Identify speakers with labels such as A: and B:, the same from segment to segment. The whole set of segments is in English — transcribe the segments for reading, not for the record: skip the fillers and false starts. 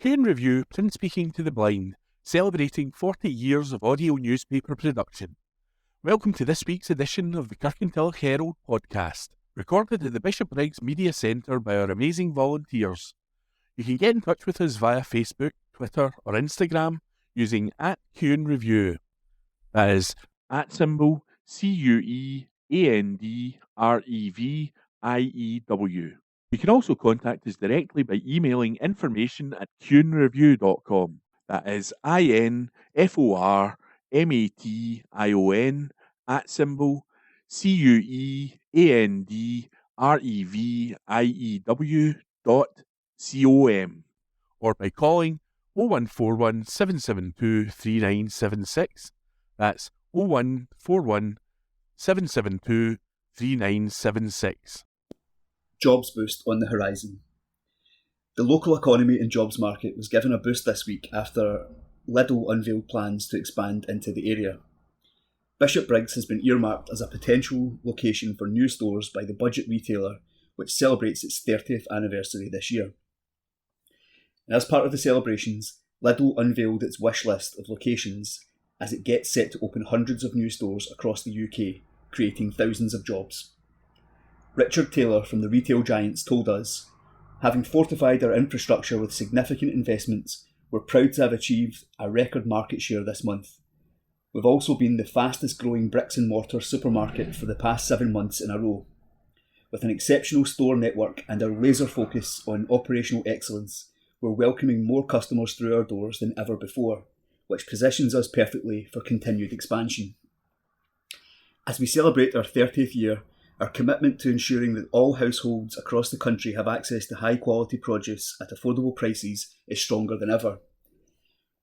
A: Kane Review, print speaking to the blind, celebrating 40 years of audio newspaper production. Welcome to this week's edition of the Kirkintilloch Herald podcast, recorded at the Bishopbriggs Media Centre by our amazing volunteers. You can get in touch with us via Facebook, Twitter or Instagram using @CueNReview. That is @CueAndReview. You can also contact us directly by emailing information@cuenreview.com. That is INFORMATION @CueAndReview.com, or by calling 0141 772 3976. That's 0141 772 3976.
B: Jobs boost on the horizon. The local economy and jobs market was given a boost this week after Lidl unveiled plans to expand into the area. Bishopbriggs has been earmarked as a potential location for new stores by the budget retailer, which celebrates its 30th anniversary this year. And as part of the celebrations, Lidl unveiled its wish list of locations as it gets set to open hundreds of new stores across the UK, creating thousands of jobs. Richard Taylor from the retail giants told us, having fortified our infrastructure with significant investments, we're proud to have achieved a record market share this month. We've also been the fastest growing bricks and mortar supermarket for the past 7 months in a row. With an exceptional store network and our laser focus on operational excellence, we're welcoming more customers through our doors than ever before, which positions us perfectly for continued expansion. As we celebrate our 30th year, our commitment to ensuring that all households across the country have access to high-quality produce at affordable prices is stronger than ever.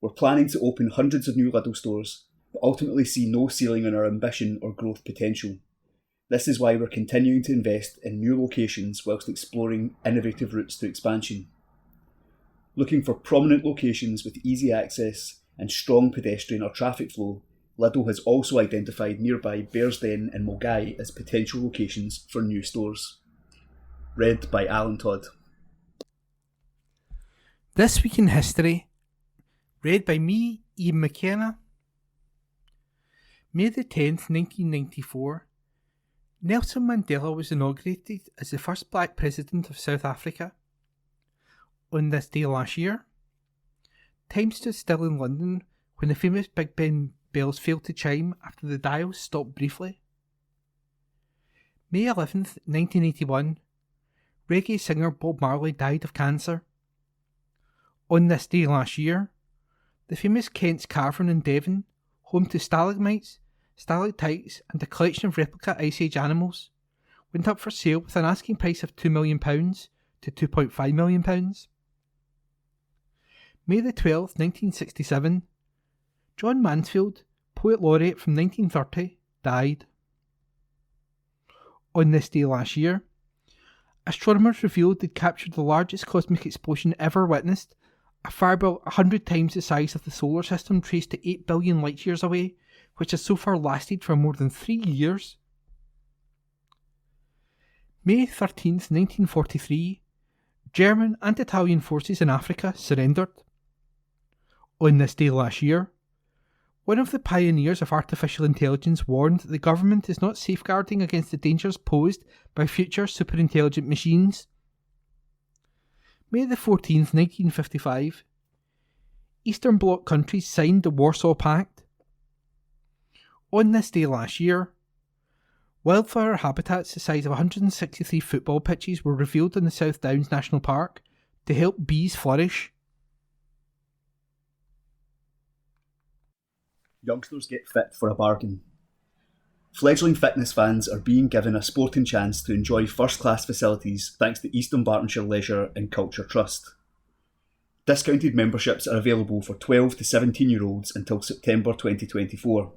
B: We're planning to open hundreds of new Lidl stores, but ultimately see no ceiling on our ambition or growth potential. This is why we're continuing to invest in new locations whilst exploring innovative routes to expansion. Looking for prominent locations with easy access and strong pedestrian or traffic flow, Lidl has also identified nearby Bearsden and Mulgai as potential locations for new stores. Read by Alan Todd.
C: This Week in History, read by me, Ian McKenna. May the 10th, 1994, Nelson Mandela was inaugurated as the first black president of South Africa. On this day last year, time stood still in London when the famous Big Ben bells failed to chime after the dials stopped briefly. May 11th, 1981, reggae singer Bob Marley died of cancer. On this day last year, the famous Kent's Cavern in Devon, home to stalagmites, stalactites and a collection of replica Ice Age animals, went up for sale with an asking price of £2 million to £2.5 million. May the 12th, 1967, John Mansfield, poet laureate from 1930, died. On this day last year, astronomers revealed they'd captured the largest cosmic explosion ever witnessed, a fireball 100 times the size of the solar system traced to 8 billion light years away, which has so far lasted for more than 3 years. May 13th, 1943, German and Italian forces in Africa surrendered. On this day last year, one of the pioneers of artificial intelligence warned that the government is not safeguarding against the dangers posed by future superintelligent machines. May the 14th, 1955, Eastern Bloc countries signed the Warsaw Pact. On this day last year, wildflower habitats the size of 163 football pitches were revealed in the South Downs National Park to help bees flourish.
B: Youngsters get fit for a bargain. Fledgling fitness fans are being given a sporting chance to enjoy first-class facilities thanks to Eastern Bartonshire Leisure and Culture Trust. Discounted memberships are available for 12 to 17-year-olds until September 2024,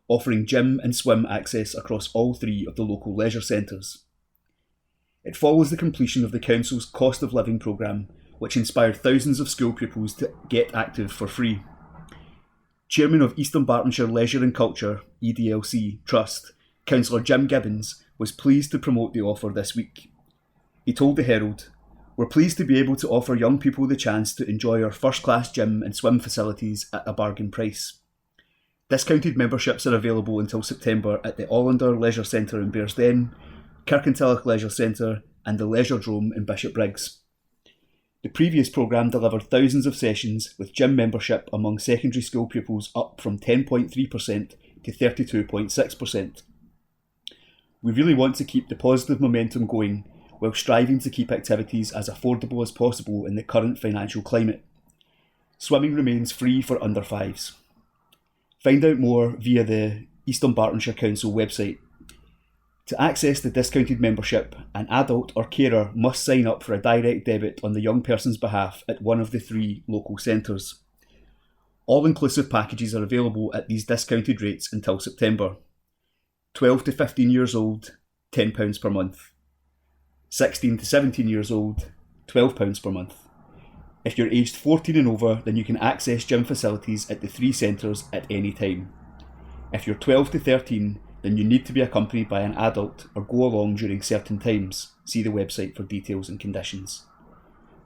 B: offering gym and swim access across all 3 of the local leisure centres. It follows the completion of the Council's cost of living programme, which inspired thousands of school pupils to get active for free. Chairman of Eastern Bartonshire Leisure and Culture, EDLC, Trust, Councillor Jim Gibbons, was pleased to promote the offer this week. He told the Herald, We're pleased to be able to offer young people the chance to enjoy our first-class gym and swim facilities at a bargain price. Discounted memberships are available until September at the Allander Leisure Centre in Bearsden, Kirkintilloch Leisure Centre and the Leisure Drome in Bishopbriggs. The previous programme delivered thousands of sessions, with gym membership among secondary school pupils up from 10.3% to 32.6%. We really want to keep the positive momentum going while striving to keep activities as affordable as possible in the current financial climate. Swimming remains free for under 5s. Find out more via the East Dunbartonshire Council website. To access the discounted membership, an adult or carer must sign up for a direct debit on the young person's behalf at one of the 3 local centres. All-inclusive packages are available at these discounted rates until September. 12 to 15 years old, £10 per month. 16 to 17 years old, £12 per month. If you're aged 14 and over, then you can access gym facilities at the 3 centres at any time. If you're 12 to 13, then you need to be accompanied by an adult or go along during certain times. See the website for details and conditions.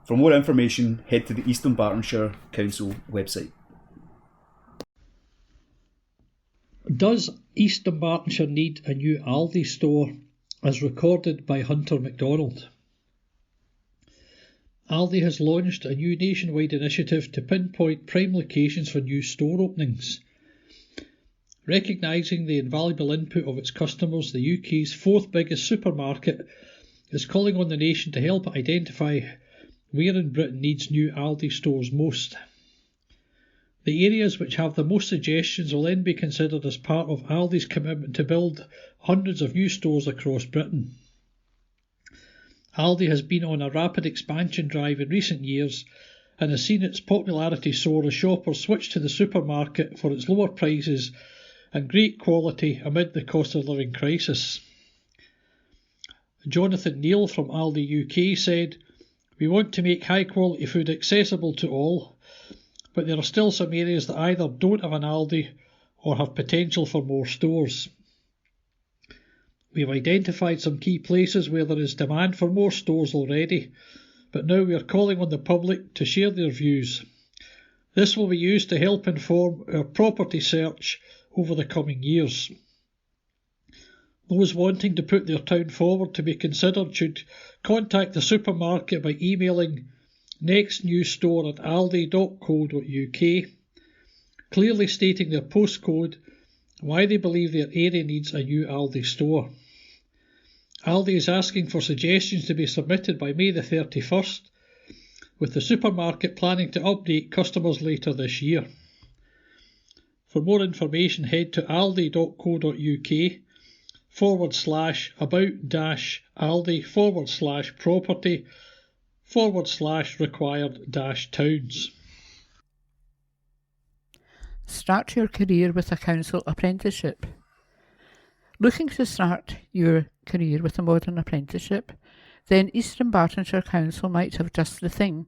B: For more information, head to the East Dunbartonshire Council website.
D: Does East Dunbartonshire need a new Aldi store, as recorded by Hunter MacDonald? Aldi has launched a new nationwide initiative to pinpoint prime locations for new store openings. Recognising the invaluable input of its customers, the UK's 4th biggest supermarket is calling on the nation to help it identify where in Britain needs new Aldi stores most. The areas which have the most suggestions will then be considered as part of Aldi's commitment to build hundreds of new stores across Britain. Aldi has been on a rapid expansion drive in recent years and has seen its popularity soar as shoppers switch to the supermarket for its lower prices and great quality amid the cost of living crisis. Jonathan Neal from Aldi UK said, "We want to make high quality food accessible to all, but there are still some areas that either don't have an Aldi or have potential for more stores. We have identified some key places where there is demand for more stores already, but now we are calling on the public to share their views. This will be used to help inform our property search over the coming years. Those wanting to put their town forward to be considered should contact the supermarket by emailing nextnewstore@aldi.co.uk, clearly stating their postcode, why they believe their area needs a new Aldi store. Aldi is asking for suggestions to be submitted by May the 31st, with the supermarket planning to update customers later this year. For more information, head to aldi.co.uk/about-aldi/property/required-towns.
E: Start your career with a council apprenticeship. Looking to start your career with a modern apprenticeship? Then East Dunbartonshire Council might have just the thing,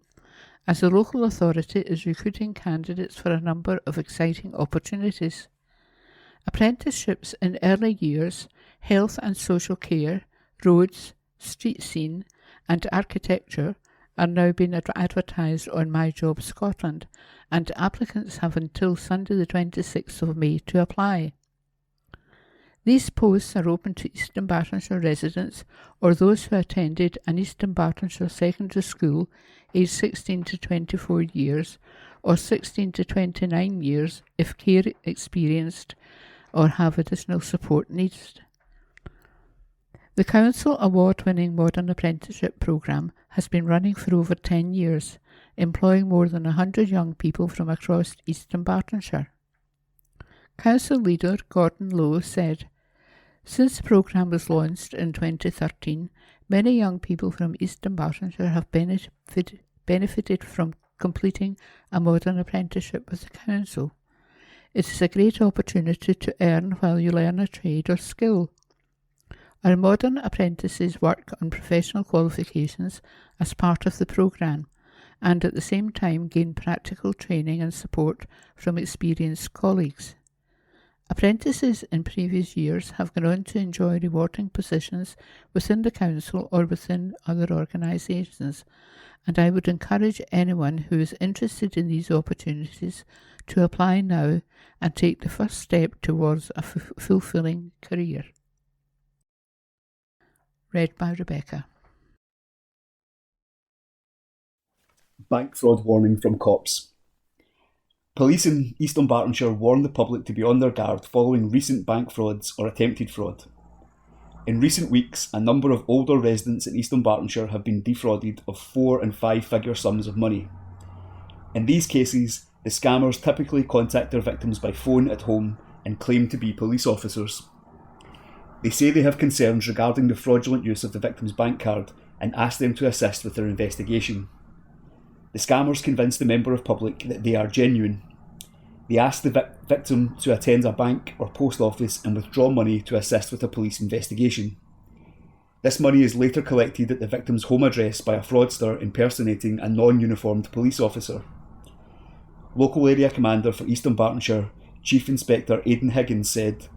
E: as the local authority is recruiting candidates for a number of exciting opportunities. Apprenticeships in early years, health and social care, roads, street scene and architecture are now being advertised on My Job Scotland, and applicants have until Sunday the 26th of May to apply. These posts are open to East Dunbartonshire residents or those who attended an East Dunbartonshire secondary school aged 16 to 24 years or 16 to 29 years if care experienced or have additional support needs. The Council award-winning Modern Apprenticeship programme has been running for over 10 years, employing more than 100 young people from across East Dunbartonshire. Council leader Gordon Lowe said, "Since the programme was launched in 2013, many young people from East Dunbartonshire have benefited from completing a modern apprenticeship with the Council. It is a great opportunity to earn while you learn a trade or skill. Our modern apprentices work on professional qualifications as part of the programme and at the same time gain practical training and support from experienced colleagues. Apprentices in previous years have gone on to enjoy rewarding positions within the council or within other organisations, and I would encourage anyone who is interested in these opportunities to apply now and take the first step towards a fulfilling career. Read by Rebecca.
B: Bank fraud warning from cops. Police in East Dunbartonshire warn the public to be on their guard following recent bank frauds or attempted fraud. In recent weeks, a number of older residents in East Dunbartonshire have been defrauded of 4- and 5-figure sums of money. In these cases, the scammers typically contact their victims by phone at home and claim to be police officers. They say they have concerns regarding the fraudulent use of the victim's bank card and ask them to assist with their investigation. The scammers convince the member of public that they are genuine. They ask the victim to attend a bank or post office and withdraw money to assist with a police investigation. This money is later collected at the victim's home address by a fraudster impersonating a non-uniformed police officer. Local Area Commander for East Dunbartonshire, Chief Inspector Aidan Higgins said,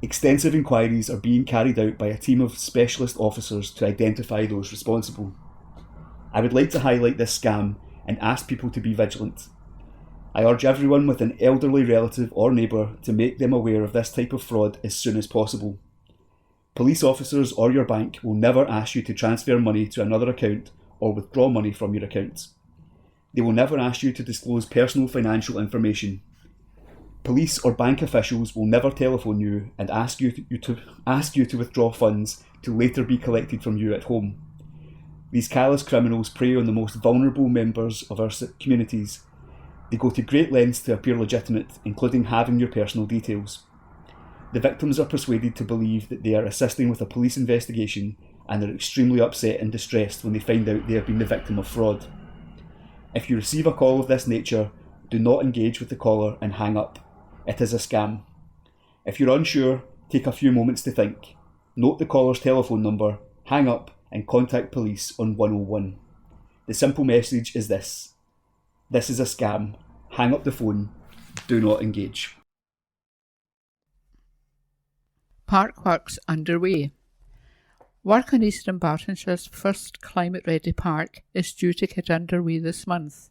B: "Extensive inquiries are being carried out by a team of specialist officers to identify those responsible. I would like to highlight this scam and ask people to be vigilant. I urge everyone with an elderly relative or neighbour to make them aware of this type of fraud as soon as possible. Police officers or your bank will never ask you to transfer money to another account or withdraw money from your account. They will never ask you to disclose personal financial information. Police or bank officials will never telephone you and ask you to withdraw funds to later be collected from you at home. These callous criminals prey on the most vulnerable members of our communities. They go to great lengths to appear legitimate, including having your personal details. The victims are persuaded to believe that they are assisting with a police investigation and are extremely upset and distressed when they find out they have been the victim of fraud. If you receive a call of this nature, do not engage with the caller and hang up. It is a scam. If you're unsure, take a few moments to think. Note the caller's telephone number, hang up, and contact police on 101. The simple message is this: this is a scam. Hang up the phone. Do not engage.
E: Park works underway. Work on East Dunbartonshire's first climate-ready park is due to get underway this month.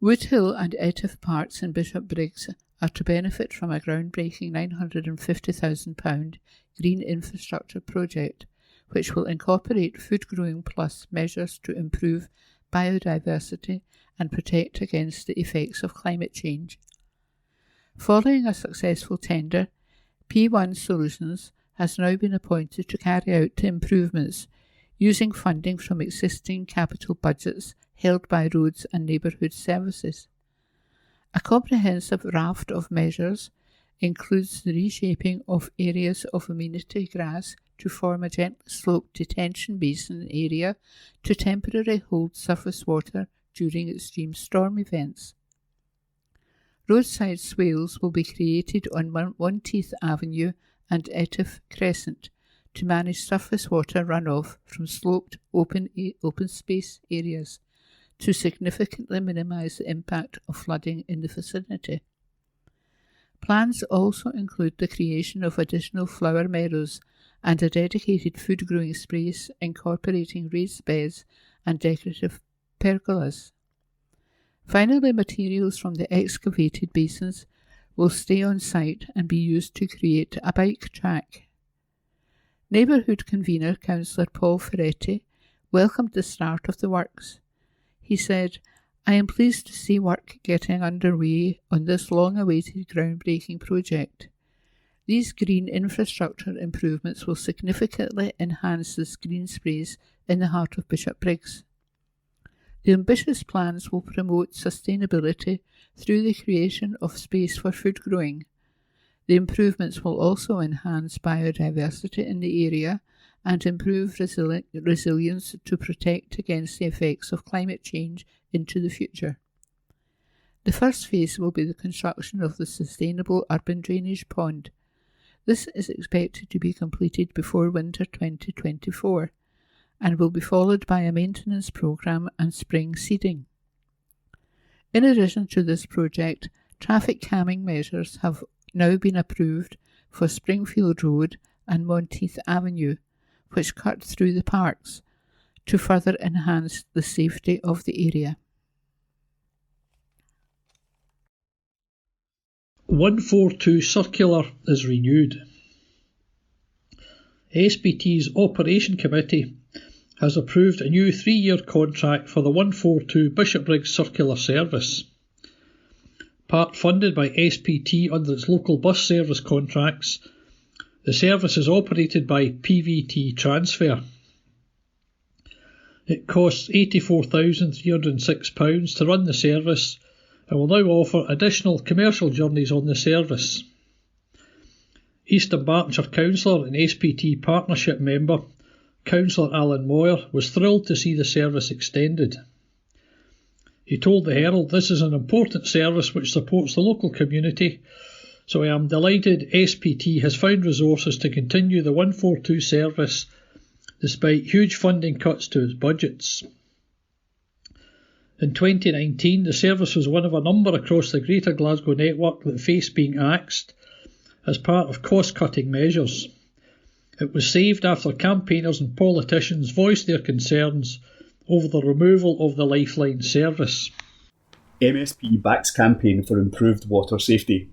E: Woodhill and Etive Parks in Bishopbriggs are to benefit from a groundbreaking £950,000 green infrastructure project, which will incorporate food growing plus measures to improve biodiversity and protect against the effects of climate change. Following a successful tender, P1 Solutions has now been appointed to carry out the improvements using funding from existing capital budgets held by Roads and Neighbourhood Services. A comprehensive raft of measures includes the reshaping of areas of amenity grass to form a gently sloped detention basin area to temporarily hold surface water during extreme storm events. Roadside swales will be created on Monteith Avenue and Etive Crescent to manage surface water runoff from sloped open space areas to significantly minimise the impact of flooding in the vicinity. Plans also include the creation of additional flower meadows and a dedicated food growing space incorporating raised beds and decorative pergolas. Finally, materials from the excavated basins will stay on site and be used to create a bike track. Neighbourhood Convener Councillor Paul Ferretti welcomed the start of the works. He said, "I am pleased to see work getting underway on this long-awaited groundbreaking project. These green infrastructure improvements will significantly enhance the green space in the heart of Bishopbriggs. The ambitious plans will promote sustainability through the creation of space for food growing. The improvements will also enhance biodiversity in the area and improve resilience to protect against the effects of climate change into the future. The first phase will be the construction of the sustainable urban drainage pond. This is expected to be completed before winter 2024 and will be followed by a maintenance programme and spring seeding. In addition to this project, traffic calming measures have now been approved for Springfield Road and Monteith Avenue, which cut through the parks to further enhance the safety of the area.
D: 142 circular is renewed. SBT's Operation Committee has approved a new 3-year contract for the 142 Bishopbriggs Circular Service. Part funded by SPT under its local bus service contracts, the service is operated by PVT Transfer. It costs £84,306 to run the service and will now offer additional commercial journeys on the service. East Dunbartonshire Councillor and SPT Partnership member, Councillor Alan Moyer, was thrilled to see the service extended. He told the Herald, "This is an important service which supports the local community, so I am delighted SPT has found resources to continue the 142 service despite huge funding cuts to its budgets." In 2019, the service was one of a number across the Greater Glasgow network that faced being axed as part of cost-cutting measures. It was saved after campaigners and politicians voiced their concerns over the removal of the Lifeline service.
B: MSP backs campaign for improved water safety.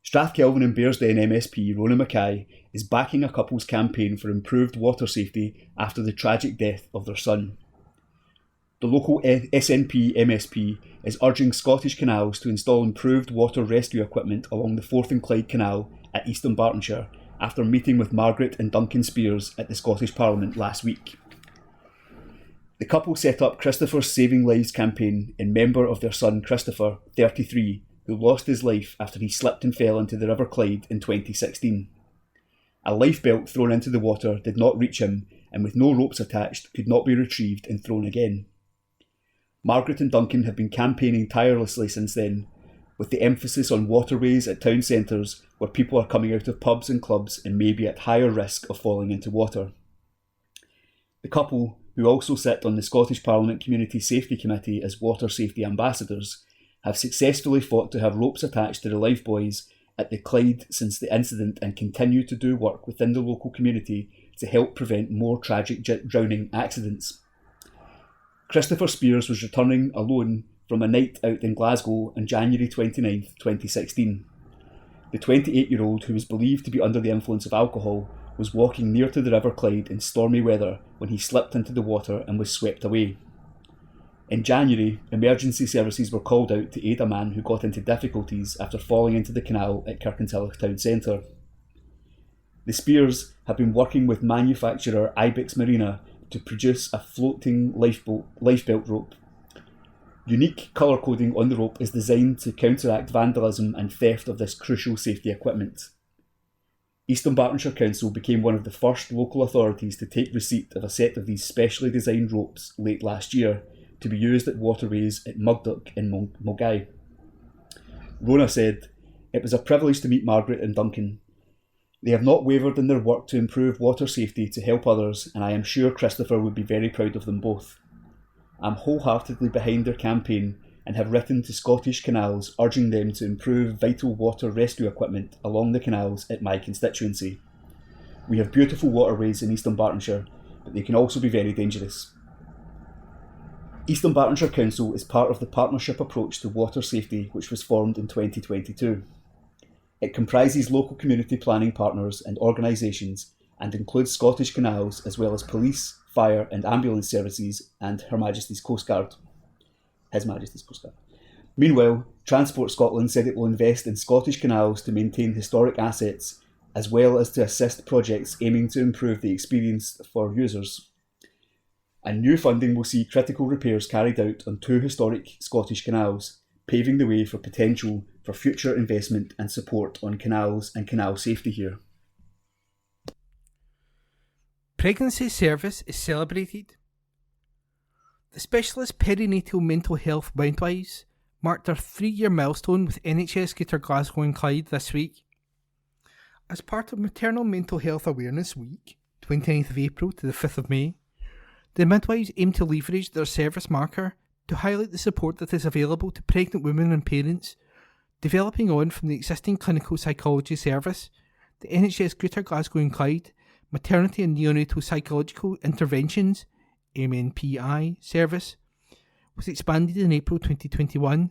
B: Strathkelvin and Bearsden MSP Rona Mackay is backing a couple's campaign for improved water safety after the tragic death of their son. The local SNP MSP is urging Scottish Canals to install improved water rescue equipment along the Forth and Clyde Canal at East Dunbartonshire after meeting with Margaret and Duncan Spears at the Scottish Parliament last week. The couple set up Christopher's Saving Lives campaign in memory of their son Christopher, 33, who lost his life after he slipped and fell into the River Clyde in 2016. A lifebelt thrown into the water did not reach him, and with no ropes attached could not be retrieved and thrown again. Margaret and Duncan have been campaigning tirelessly since then, with the emphasis on waterways at town centres where people are coming out of pubs and clubs and may be at higher risk of falling into water. The couple, who also sit on the Scottish Parliament Community Safety Committee as water safety ambassadors, have successfully fought to have ropes attached to the lifebuoys at the Clyde since the incident and continue to do work within the local community to help prevent more tragic drowning accidents. Christopher Spears was returning alone from a night out in Glasgow on January 29, 2016. The 28-year-old, who was believed to be under the influence of alcohol, was walking near to the River Clyde in stormy weather when he slipped into the water and was swept away. In January, emergency services were called out to aid a man who got into difficulties after falling into the canal at Kirkintilloch Town Centre. The Spears have been working with manufacturer Ibex Marina to produce a floating lifebelt rope. Unique colour coding on the rope is designed to counteract vandalism and theft of this crucial safety equipment. East Dunbartonshire Council became one of the first local authorities to take receipt of a set of these specially designed ropes late last year to be used at waterways at Mugdock in Mulgai. Rona said, "It was a privilege to meet Margaret and Duncan. They have not wavered in their work to improve water safety to help others, and I am sure Christopher would be very proud of them both. I'm wholeheartedly behind their campaign and have written to Scottish Canals urging them to improve vital water rescue equipment along the canals at my constituency. We have beautiful waterways in East Dunbartonshire, but they can also be very dangerous." East Dunbartonshire Council is part of the Partnership Approach to Water Safety, which was formed in 2022. It comprises local community planning partners and organisations and includes Scottish Canals as well as police, fire and ambulance services and His Majesty's Coast Guard. Meanwhile, Transport Scotland said it will invest in Scottish Canals to maintain historic assets as well as to assist projects aiming to improve the experience for users. And new funding will see critical repairs carried out on 2 historic Scottish canals, paving the way for potential for future investment and support on canals and canal safety here.
C: Pregnancy service is celebrated. The specialist perinatal mental health midwives marked their 3-year milestone with NHS Greater Glasgow and Clyde this week. As part of Maternal Mental Health Awareness Week, 29th of April to the 5th of May, the midwives aim to leverage their service marker to highlight the support that is available to pregnant women and parents Developing on from the existing clinical psychology service, the NHS Greater Glasgow and Clyde Maternity and Neonatal Psychological Interventions (MNPI) service was expanded in April 2021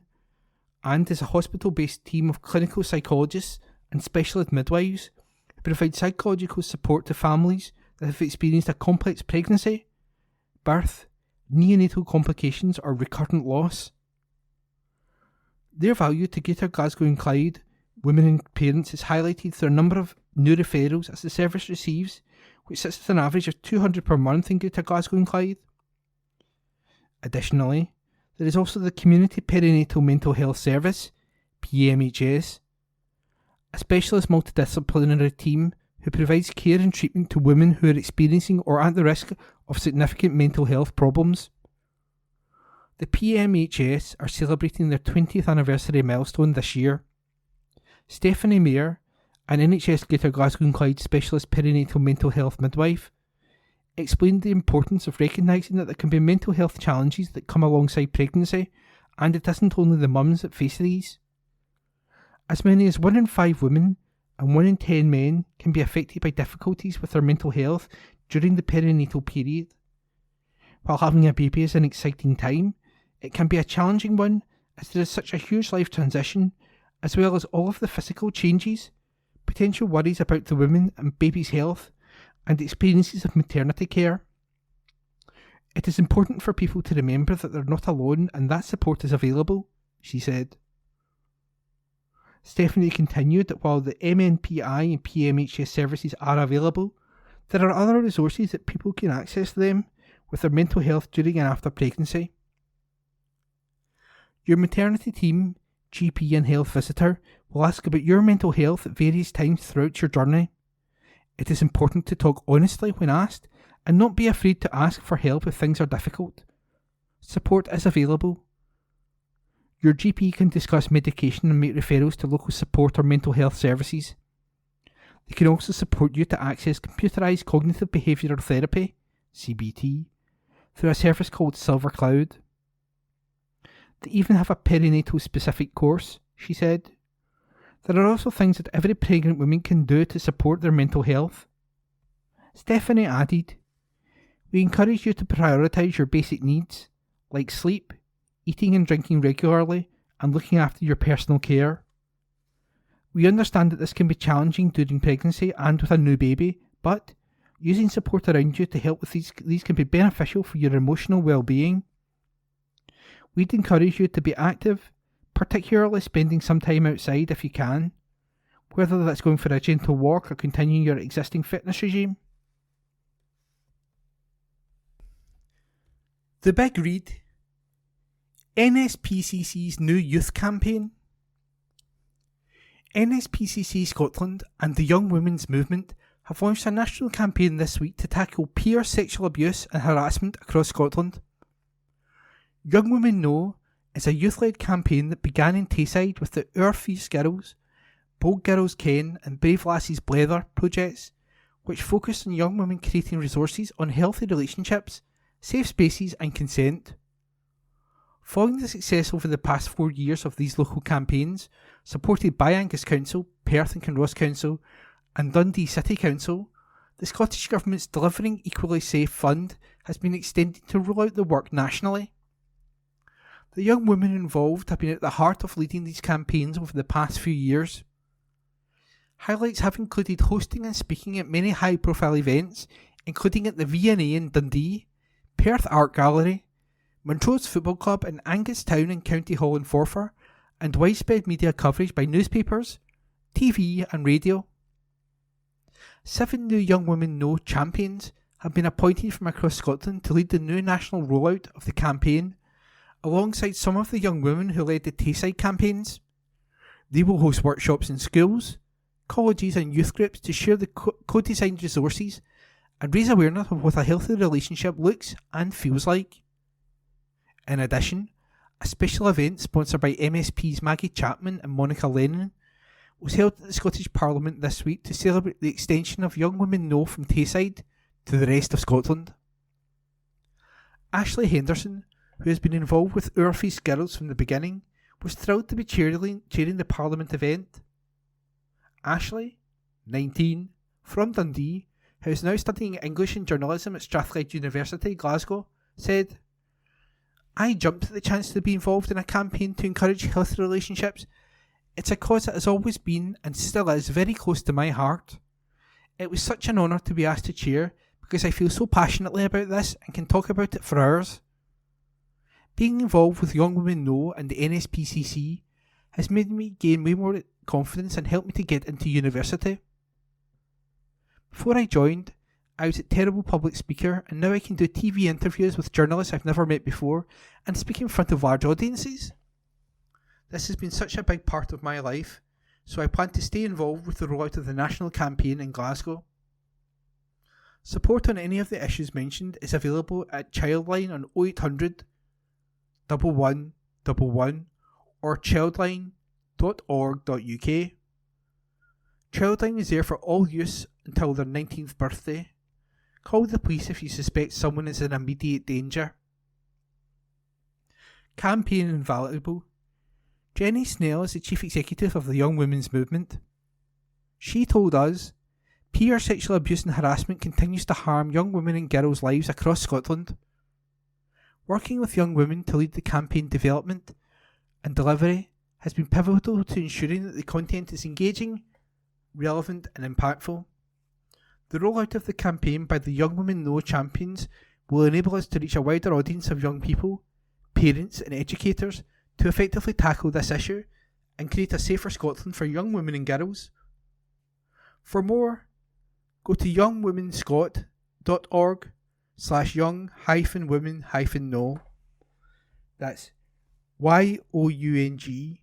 C: and is a hospital-based team of clinical psychologists and specialist midwives who provide psychological support to families that have experienced a complex pregnancy, birth, neonatal complications or recurrent loss. Their value to Greater Glasgow and Clyde women and parents is highlighted through a number of new referrals as the service receives, which sits at an average of 200 per month in Greater Glasgow and Clyde. Additionally, there is also the Community Perinatal Mental Health Service, PMHS, a specialist multidisciplinary team who provides care and treatment to women who are experiencing or at the risk of significant mental health problems. The PMHS are celebrating their 20th anniversary milestone this year. Stephanie Mayer, an NHS Greater Glasgow and Clyde specialist perinatal mental health midwife, explained the importance of recognising that there can be mental health challenges that come alongside pregnancy, and it isn't only the mums that face these. As many as 1 in 5 women and 1 in 10 men can be affected by difficulties with their mental health during the perinatal period. While having a baby is an exciting time, it can be a challenging one as there is such a huge life transition, as well as all of the physical changes, potential worries about the woman and baby's health, and experiences of maternity care. It is important for people to remember that they're not alone and that support is available, she said. Stephanie continued that while the MNPI and PMHS services are available, there are other resources that people can access them with their mental health during and after pregnancy. Your maternity team, GP and health visitor will ask about your mental health at various times throughout your journey. It is important to talk honestly when asked and not be afraid to ask for help if things are difficult. Support is available. Your GP can discuss medication and make referrals to local support or mental health services. They can also support you to access computerised cognitive behavioural therapy, CBT, through a service called Silver Cloud. They even have a perinatal specific course, she said. There are also things that every pregnant woman can do to support their mental health. Stephanie added, "We encourage you to prioritise your basic needs, like sleep, eating and drinking regularly, and looking after your personal care. We understand that this can be challenging during pregnancy and with a new baby, but using support around you to help with these can be beneficial for your emotional well-being. We'd encourage you to be active, particularly spending some time outside if you can, whether that's going for a gentle walk or continuing your existing fitness regime." The Big Read. NSPCC's new youth campaign. NSPCC Scotland and the Young Women's Movement have launched a national campaign this week to tackle peer sexual abuse and harassment across Scotland. Young Women Know is a youth-led campaign that began in Tayside with the Our Fierce Girls, Bold Girls Ken and Brave Lassies Blether projects, which focused on young women creating resources on healthy relationships, safe spaces and consent. Following the success over the past 4 years of these local campaigns, supported by Angus Council, Perth and Kinross Council and Dundee City Council, the Scottish Government's Delivering Equally Safe Fund has been extended to roll out the work nationally. The young women involved have been at the heart of leading these campaigns over the past few years. Highlights have included hosting and speaking at many high-profile events, including at the V&A in Dundee, Perth Art Gallery, Montrose Football Club and Angus Town and County Hall in Forfar, and widespread media coverage by newspapers, TV and radio. 7 new Young Women Know champions have been appointed from across Scotland to lead the new national rollout of the campaign, alongside some of the young women who led the Tayside campaigns. They will host workshops in schools, colleges and youth groups to share the co-designed resources and raise awareness of what a healthy relationship looks and feels like. In addition, a special event sponsored by MSPs Maggie Chapman and Monica Lennon was held at the Scottish Parliament this week to celebrate the extension of Young Women Know from Tayside to the rest of Scotland. Ashley Henderson, who has been involved with Our Fierce Girls from the beginning, was thrilled to be cheering the Parliament event. Ashley, 19, from Dundee, who is now studying English and journalism at Strathclyde University, Glasgow, said, "I jumped at the chance to be involved in a campaign to encourage healthy relationships. It's a cause that has always been, and still is, very close to my heart. It was such an honour to be asked to chair, because I feel so passionately about this and can talk about it for hours. Being involved with Young Women Know and the NSPCC has made me gain way more confidence and helped me to get into university. Before I joined, I was a terrible public speaker, and now I can do TV interviews with journalists I've never met before and speak in front of large audiences. This has been such a big part of my life, so I plan to stay involved with the rollout of the national campaign in Glasgow. Support on any of the issues mentioned is available at Childline on 0800 1111 or childline.org.uk. Childline is there for all use until their 19th birthday. Call the police if you suspect someone is in immediate danger. Campaign Invaluable. Jenny Snell is the Chief Executive of the Young Women's Movement. She told us, peer sexual abuse and harassment continues to harm young women and girls' lives across Scotland. Working with young women to lead the campaign development and delivery has been pivotal to ensuring that the content is engaging, relevant and impactful. The rollout of the campaign by the Young Women Know champions will enable us to reach a wider audience of young people, parents and educators to effectively tackle this issue and create a safer Scotland for young women and girls. For more, go to youngwomenscot.org/young-women-know. That's youngwomenScot.org/YOUNG-WOMEN-KNOW.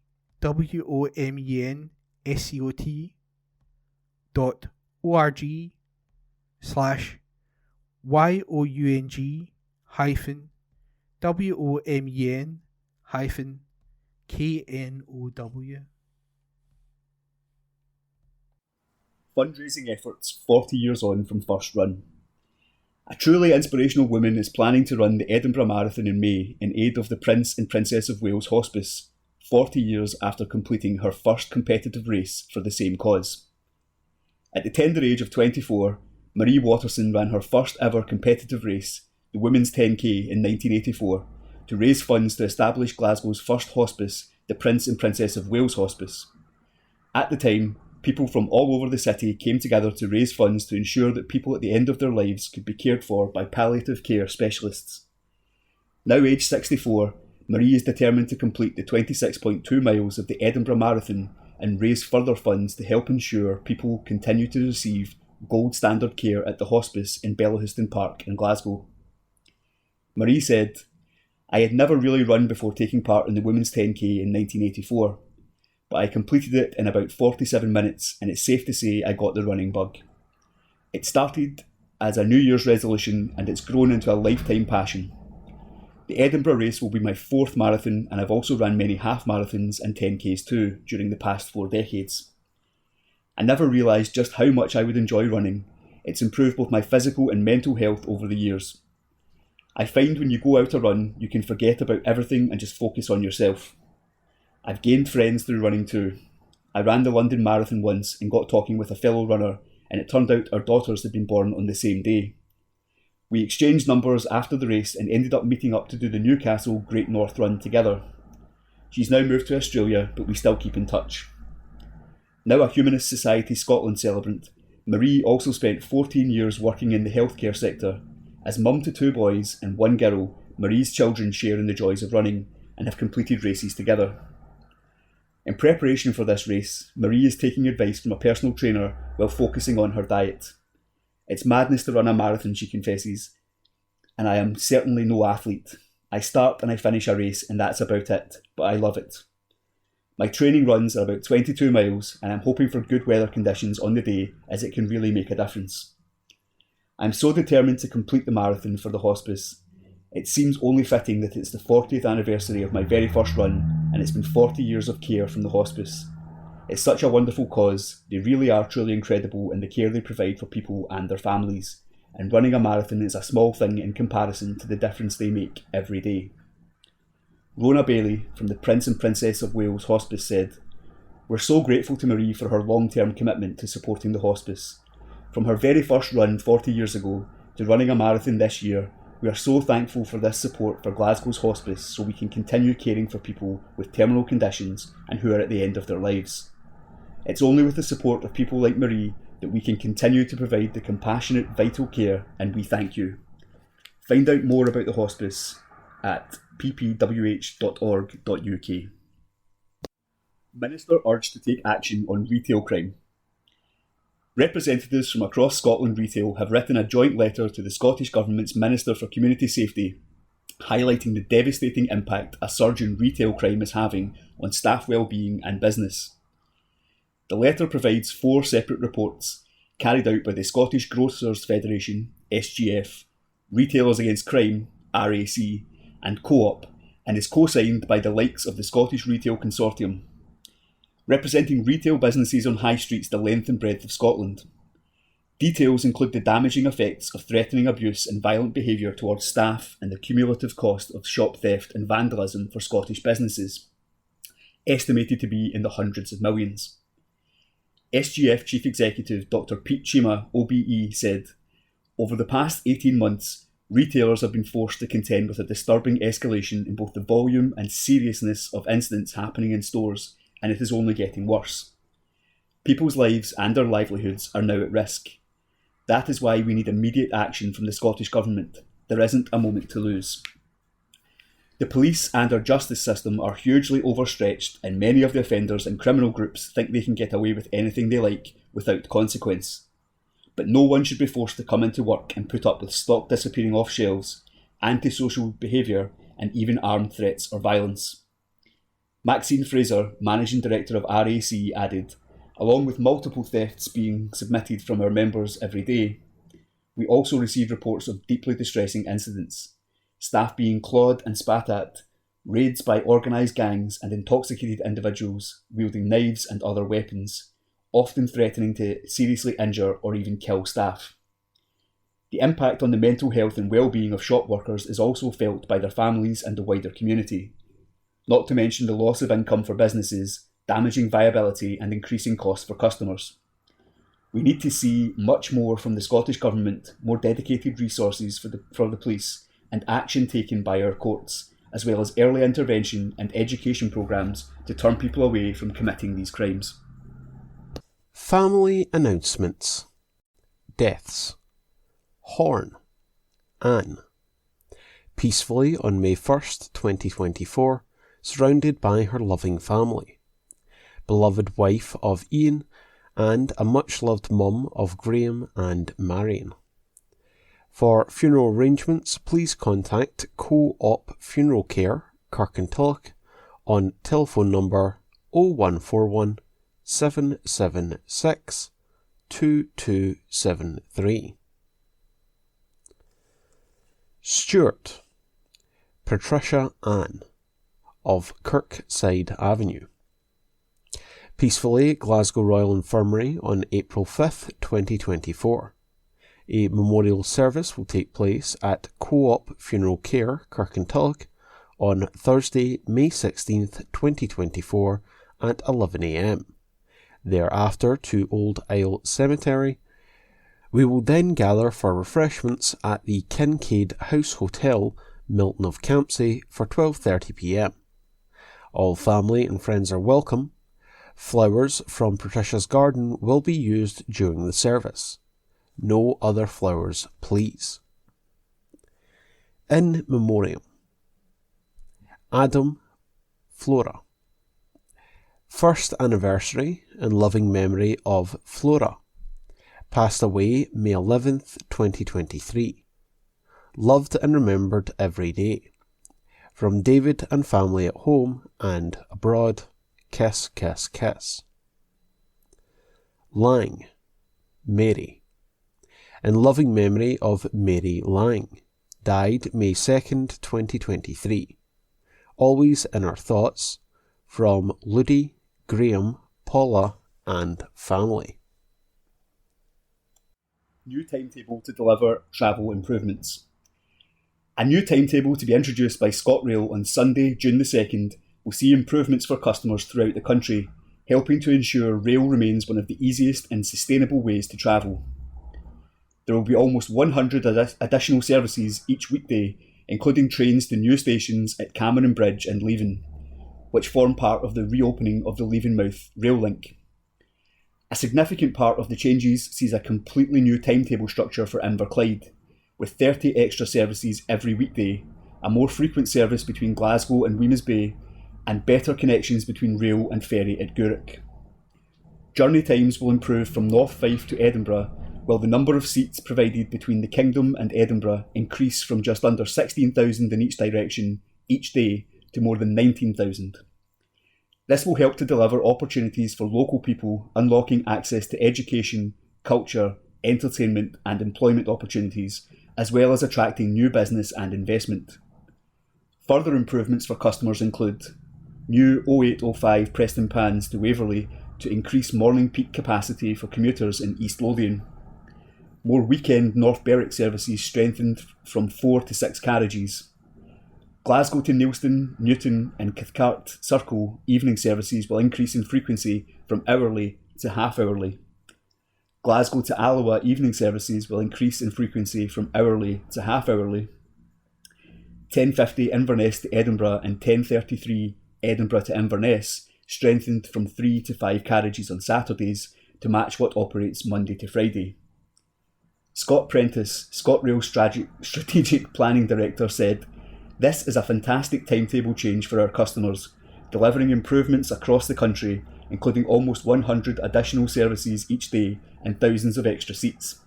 B: Fundraising efforts 40 years on from first run. A truly inspirational woman is planning to run the Edinburgh Marathon in May in aid of the Prince and Princess of Wales Hospice, 40 years after completing her first competitive race for the same cause. At the tender age of 24, Marie Watterson ran her first ever competitive race, the Women's 10K in 1984, to raise funds to establish Glasgow's first hospice, the Prince and Princess of Wales Hospice. At the time, people from all over the city came together to raise funds to ensure that people at the end of their lives could be cared for by palliative care specialists. Now aged 64, Marie is determined to complete the 26.2 miles of the Edinburgh Marathon and raise further funds to help ensure people continue to receive gold standard care at the hospice in Bellahouston Park in Glasgow. Marie said, "I had never really run before taking part in the Women's 10K in 1984. But I completed it in about 47 minutes, and it's safe to say I got the running bug. It started as a New Year's resolution, and it's grown into a lifetime passion. The Edinburgh race will be my fourth marathon, and I've also run many half marathons and 10Ks too during the past 4 decades. I never realised just how much I would enjoy running. It's improved both my physical and mental health over the years. I find when you go out to run, you can forget about everything and just focus on yourself. I've gained friends through running too. I ran the London Marathon once and got talking with a fellow runner, and it turned out our daughters had been born on the same day. We exchanged numbers after the race and ended up meeting up to do the Newcastle Great North Run together. She's now moved to Australia, but we still keep in touch." Now a Humanist Society Scotland celebrant, Marie also spent 14 years working in the healthcare sector. As mum to 2 boys and 1 girl, Marie's children share in the joys of running and have completed races together. In preparation for this race, Marie is taking advice from a personal trainer while focusing on her diet. "It's madness to run a marathon," she confesses, "and I am certainly no athlete. I start and I finish a race and that's about it, but I love it. My training runs are about 22 miles and I'm hoping for good weather conditions on the day as it can really make a difference. I'm so determined to complete the marathon for the hospice. It seems only fitting that it's the 40th anniversary of my very first run, and it's been 40 years of care from the hospice. It's such a wonderful cause. They really are truly incredible in the care they provide for people and their families, and running a marathon is a small thing in comparison to the difference they make every day." Rona Bailey from the Prince and Princess of Wales Hospice said, "We're so grateful to Marie for her long-term commitment to supporting the hospice. From her very first run 40 years ago to running a marathon this year, we are so thankful for this support for Glasgow's hospice so we can continue caring for people with terminal conditions and who are at the end of their lives. It's only with the support of people like Marie that we can continue to provide the compassionate, vital care, and we thank you." Find out more about the hospice at ppwh.org.uk. Minister urged to take action on retail crime. Representatives from across Scotland Retail have written a joint letter to the Scottish Government's Minister for Community Safety, highlighting the devastating impact a surge in retail crime is having on staff well-being and business. The letter provides 4 separate reports carried out by the Scottish Grocers Federation, SGF, Retailers Against Crime, RAC, and Co-op, and is co-signed by the likes of the Scottish Retail Consortium, representing retail businesses on high streets the length and breadth of Scotland. Details include the damaging effects of threatening abuse and violent behaviour towards staff and the cumulative cost of shop theft and vandalism for Scottish businesses, estimated to be in the hundreds of millions. SGF Chief Executive Dr Pete Chima, OBE, said, "Over the past 18 months, retailers have been forced to contend with a disturbing escalation in both the volume and seriousness of incidents happening in stores, and it is only getting worse. People's lives and their livelihoods are now at risk. That is why we need immediate action from the Scottish Government. There isn't a moment to lose. The police and our justice system are hugely overstretched, and many of the offenders and criminal groups think they can get away with anything they like without consequence. But no one should be forced to come into work and put up with stock disappearing off shelves, antisocial behaviour, and even armed threats or violence." Maxine Fraser, Managing Director of RAC, added, "Along with multiple thefts being submitted from our members every day, we also receive reports of deeply distressing incidents. Staff being clawed and spat at, raids by organised gangs and intoxicated individuals wielding knives and other weapons, often threatening to seriously injure or even kill staff. The impact on the mental health and well-being of shop workers is also felt by their families and the wider community, not to mention the loss of income for businesses, damaging viability and increasing costs for customers. We need to see much more from the Scottish Government, more dedicated resources for the police, and action taken by our courts, as well as early intervention and education programmes to turn people away from committing these crimes."
A: Family announcements. Deaths. Horn, Anne. Peacefully on May 1st, 2024, surrounded by her loving family. Beloved wife of Ian and a much-loved mum of Graham and Marion. For funeral arrangements, please contact Co-op Funeral Care, Kirkintilloch, on telephone number 0141 776 2273. Stuart, Patricia Ann, of Kirkside Avenue. Peacefully, Glasgow Royal Infirmary on April 5th, 2024. A memorial service will take place at Co-op Funeral Care, Kirkintilloch, on Thursday, May 16th, 2024 at 11 a.m. Thereafter to Old Isle Cemetery. We will then gather for refreshments at the Kincaid House Hotel, Milton of Campsie, for 12:30 p.m. All family and friends are welcome. Flowers from Patricia's garden will be used during the service. No other flowers, please. In Memoriam. Adam, Flora. First anniversary and loving memory of Flora. Passed away May 11th, 2023. Loved and remembered every day. From David and family at home and abroad, kiss, kiss, kiss. Lang, Mary. In loving memory of Mary Lang. Died May 2nd, 2023. Always in our thoughts. From Ludi, Graham, Paula and family.
B: New timetable to deliver travel improvements. A new timetable to be introduced by ScotRail on Sunday, June the 2nd, will see improvements for customers throughout the country, helping to ensure rail remains one of the easiest and sustainable ways to travel. There will be almost 100 additional services each weekday, including trains to new stations at Cameron Bridge and Leven, which form part of the reopening of the Levenmouth rail link. A significant part of the changes sees a completely new timetable structure for Inverclyde, with 30 extra services every weekday, a more frequent service between Glasgow and Wemyss Bay, and better connections between rail and ferry at Gourock. Journey times will improve from North Fife to Edinburgh, while the number of seats provided between the Kingdom and Edinburgh increase from just under 16,000 in each direction each day to more than 19,000. This will help to deliver opportunities for local people, unlocking access to education, culture, entertainment and employment opportunities, as well as attracting new business and investment. Further improvements for customers include new 0805 Preston Pans to Waverley to increase morning peak capacity for commuters in East Lothian, more weekend North Berwick services strengthened from 4 to 6 carriages. Glasgow to Neilston, Newton and Cathcart Circle evening services will increase in frequency from hourly to half-hourly. Glasgow to Alloa evening services will increase in frequency from hourly to half-hourly. 10:50 Inverness to Edinburgh and 10:33 Edinburgh to Inverness strengthened from 3 to 5 carriages on Saturdays to match what operates Monday to Friday. Scott Prentice, ScotRail Strategic Planning Director, said, "This is a fantastic timetable change for our customers, delivering improvements across the country, including almost 100 additional services each day and thousands of extra seats."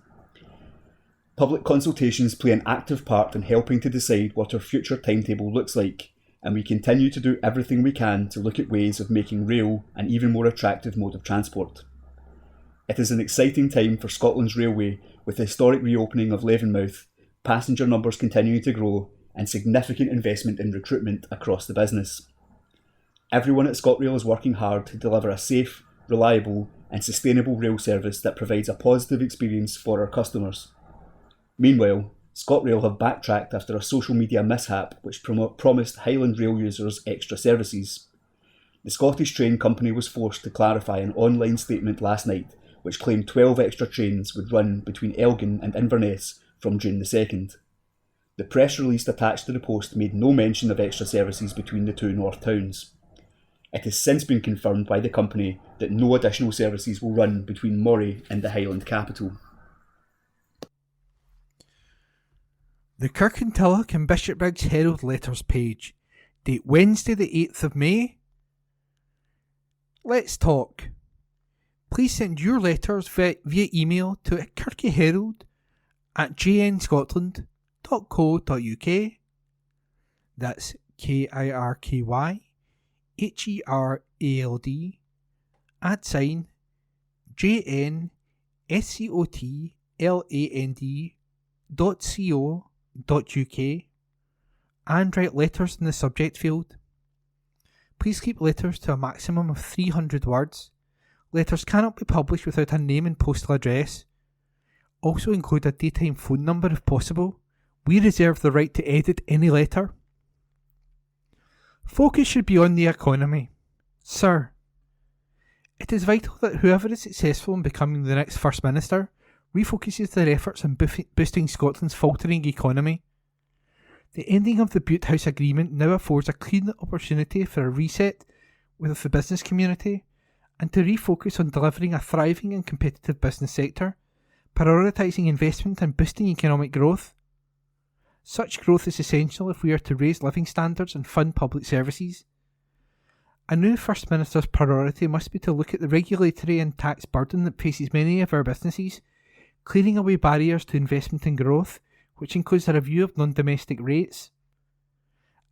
B: Public consultations play an active part in helping to decide what our future timetable looks like, and we continue to do everything we can to look at ways of making rail an even more attractive mode of transport. It is an exciting time for Scotland's railway, with the historic reopening of Levenmouth, passenger numbers continuing to grow, and significant investment in recruitment across the business. Everyone at ScotRail is working hard to deliver a safe, reliable and sustainable rail service that provides a positive experience for our customers. Meanwhile, ScotRail have backtracked after a social media mishap which promised Highland Rail users extra services. The Scottish Train Company was forced to clarify an online statement last night which claimed 12 extra trains would run between Elgin and Inverness from June the 2nd. The press release attached to the post made no mention of extra services between the two north towns. It has since been confirmed by the company that no additional services will run between Moray and the Highland capital.
C: The Kirkintilloch and Bishopbriggs Herald letters page. Date Wednesday the 8th of May. Let's talk. Please send your letters via email to kirkyherald@jnscotland.co.uk. That's KIRKYHERALD @JNSCOTLAND.co.uk and write letters in the subject field. Please keep letters to a maximum of 300 words. Letters cannot be published without a name and postal address. Also include a daytime phone number if possible. We reserve the right to edit any letter. Focus should be on the economy. Sir, it is vital that whoever is successful in becoming the next First Minister refocuses their efforts on boosting Scotland's faltering economy. The ending of the Bute House Agreement now affords a clean opportunity for a reset with the business community and to refocus on delivering a thriving and competitive business sector, prioritising investment and boosting economic growth. Such growth is essential if we are to raise living standards and fund public services. A new First Minister's priority must be to look at the regulatory and tax burden that faces many of our businesses, clearing away barriers to investment and growth, which includes a review of non-domestic rates.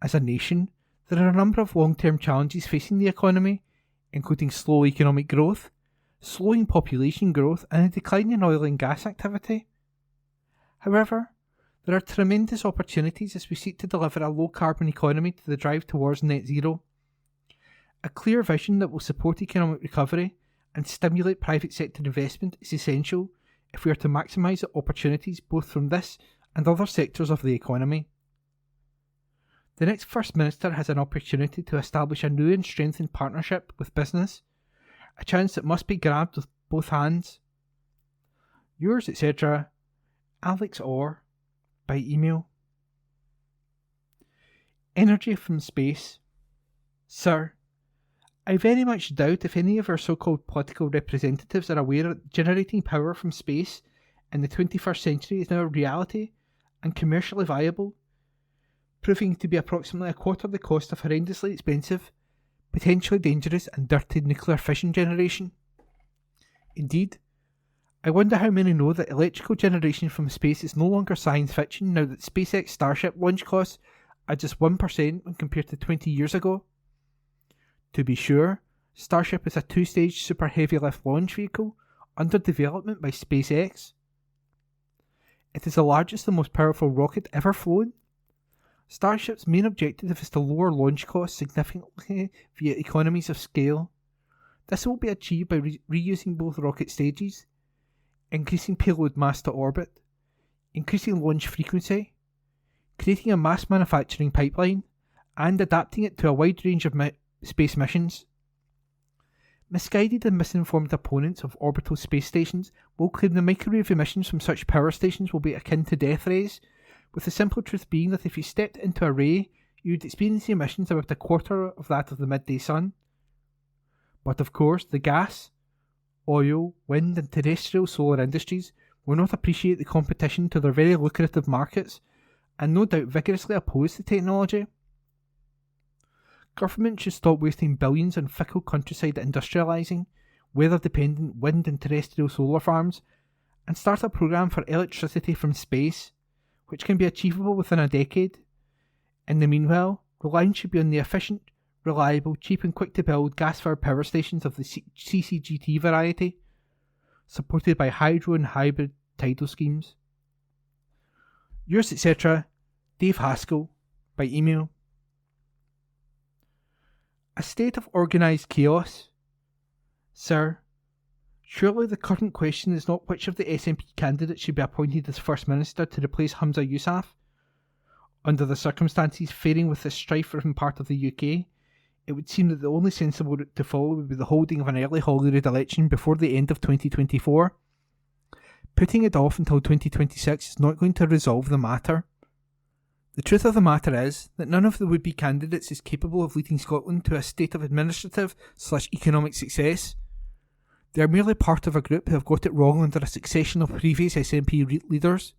C: As a nation, there are a number of long-term challenges facing the economy, including slow economic growth, slowing population growth and a decline in oil and gas activity. However, there are tremendous opportunities as we seek to deliver a low-carbon economy to the drive towards net zero. A clear vision that will support economic recovery and stimulate private sector investment is essential if we are to maximise the opportunities both from this and other sectors of the economy. The next First Minister has an opportunity to establish a new and strengthened partnership with business, a chance that must be grabbed with both hands. Yours, etc., Alex Orr, by email. Energy from space. Sir, I very much doubt if any of our so-called political representatives are aware that generating power from space in the 21st century is now a reality and commercially viable, proving to be approximately a quarter of the cost of horrendously expensive, potentially dangerous and dirty nuclear fission generation. Indeed, I wonder how many know that electrical generation from space is no longer science fiction now that SpaceX Starship launch costs are just 1% when compared to 20 years ago. To be sure, Starship is a 2-stage super heavy lift launch vehicle under development by SpaceX. It is the largest and most powerful rocket ever flown. Starship's main objective is to lower launch costs significantly via economies of scale. This will be achieved by reusing both rocket stages, increasing payload mass to orbit, increasing launch frequency, creating a mass manufacturing pipeline, and adapting it to a wide range of space missions. Misguided and misinformed opponents of orbital space stations will claim the microwave emissions from such power stations will be akin to death rays, with the simple truth being that if you stepped into a ray, you would experience emissions about a quarter of that of the midday sun. But of course, the gas, oil, wind and terrestrial solar industries will not appreciate the competition to their very lucrative markets, and no doubt vigorously oppose the technology. Government should stop wasting billions on fickle countryside industrialising, weather-dependent wind and terrestrial solar farms, and start a programme for electricity from space, which can be achievable within a decade. In the meanwhile, reliance should be on the efficient, reliable, cheap and quick-to-build gas-fired power stations of the CCGT variety, supported by hydro and hybrid tidal schemes. Yours, etc., Dave Haskell, by email. A state of organised chaos. Sir, surely the current question is not which of the SNP candidates should be appointed as First Minister to replace Hamza Yousaf. Under the circumstances faring with this strife-ridden part of the UK, it would seem that the only sensible route to follow would be the holding of an early Holyrood election before the end of 2024. Putting it off until 2026 is not going to resolve the matter. The truth of the matter is that none of the would-be candidates is capable of leading Scotland to a state of administrative/economic success. They are merely part of a group who have got it wrong under a succession of previous SNP leaders.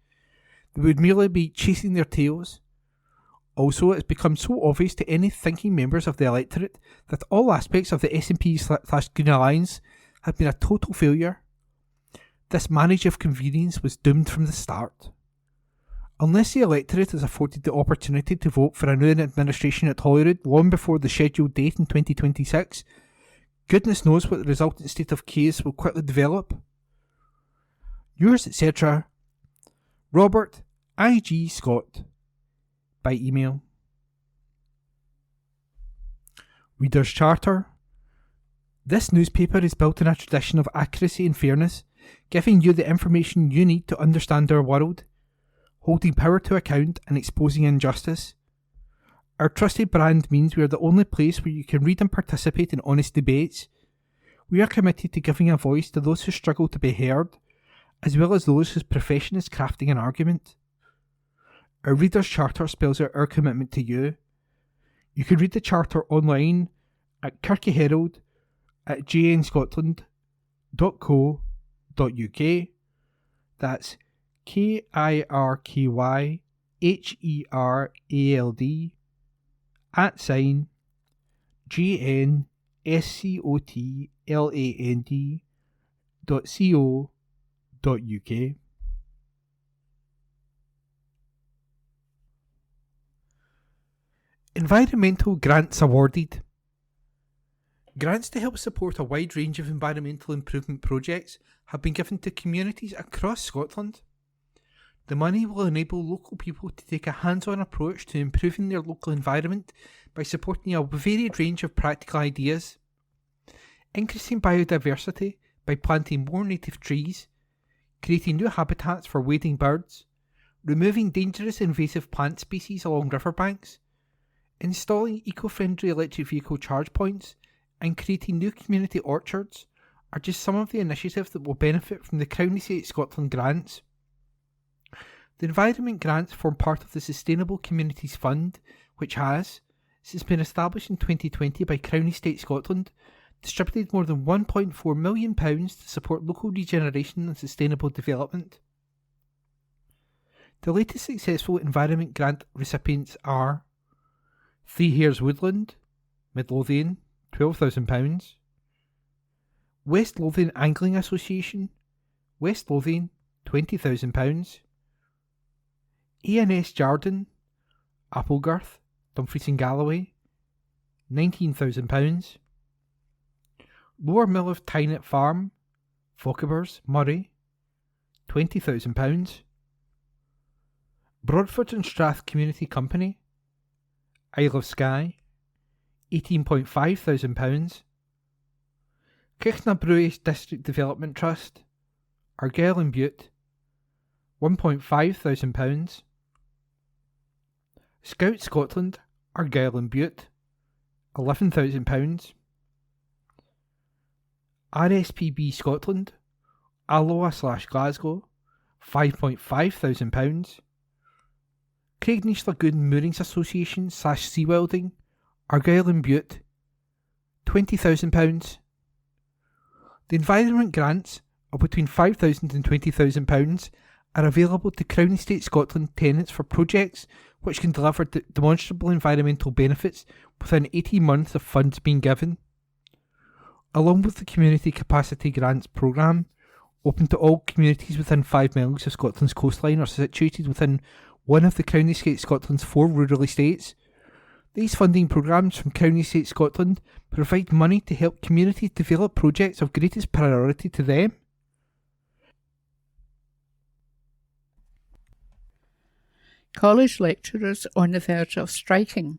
C: They would merely be chasing their tails. Also, it has become so obvious to any thinking members of the electorate that all aspects of the SNP/Green Alliance have been a total failure. This marriage of convenience was doomed from the start. Unless the electorate is afforded the opportunity to vote for a new administration at Holyrood long before the scheduled date in 2026, goodness knows what the resultant state of chaos will quickly develop. Yours, etc., Robert I.G. Scott, by email. Reader's Charter. This newspaper is built on a tradition of accuracy and fairness, giving you the information you need to understand our world, holding power to account and exposing injustice. Our trusted brand means we are the only place where you can read and participate in honest debates. We are committed to giving a voice to those who struggle to be heard, as well as those whose profession is crafting an argument. Our Reader's Charter spells out our commitment to you. You can read the Charter online at Kirkintilloch at jnscotland.co.uk. That's KIRKYHERALD @GNSCOTLAND.co.uk. Environmental grants awarded. Grants to help support a wide range of environmental improvement projects have been given to communities across Scotland. The money will enable local people to take a hands-on approach to improving their local environment by supporting a varied range of practical ideas. Increasing biodiversity by planting more native trees, creating new habitats for wading birds, removing dangerous invasive plant species along riverbanks, Installing eco-friendly electric vehicle charge points and creating new community orchards are just some of the initiatives that will benefit from the Crown Estate Scotland grants. The environment grants form part of the Sustainable Communities Fund, which has, since being established in 2020 by Crown Estate Scotland, distributed more than £1.4 million to support local regeneration and sustainable development. The latest successful environment grant recipients are Three Hares Woodland, Midlothian, £12,000. West Lothian Angling Association, West Lothian, £20,000. A&S Jarden, Applegirth, Dumfries and Galloway, £19,000. Lower Mill of Tynet Farm, Fochabers, Moray, £20,000. Broadford and Strath Community Company, Isle of Skye, £18,500. Kirkintilloch District Development Trust, Argyll and Bute, £1,500. Scout Scotland, Argyll and Bute, £11,000. RSPB Scotland, Alloa/Glasgow, £5,500. Craignish Lagoon Moorings Association / Sea Welding, Argyll and Bute, £20,000. The environment grants of between £5,000 and £20,000 are available to Crown Estate Scotland tenants for projects which can deliver demonstrable environmental benefits within 18 months of funds being given. Along with the Community Capacity Grants Programme, open to all communities within 5 miles of Scotland's coastline or situated within one of the Crown Estate Scotland's 4 rural estates. These funding programmes from Crown Estate Scotland provide money to help communities develop projects of greatest priority to them.
E: College lecturers on the verge of striking.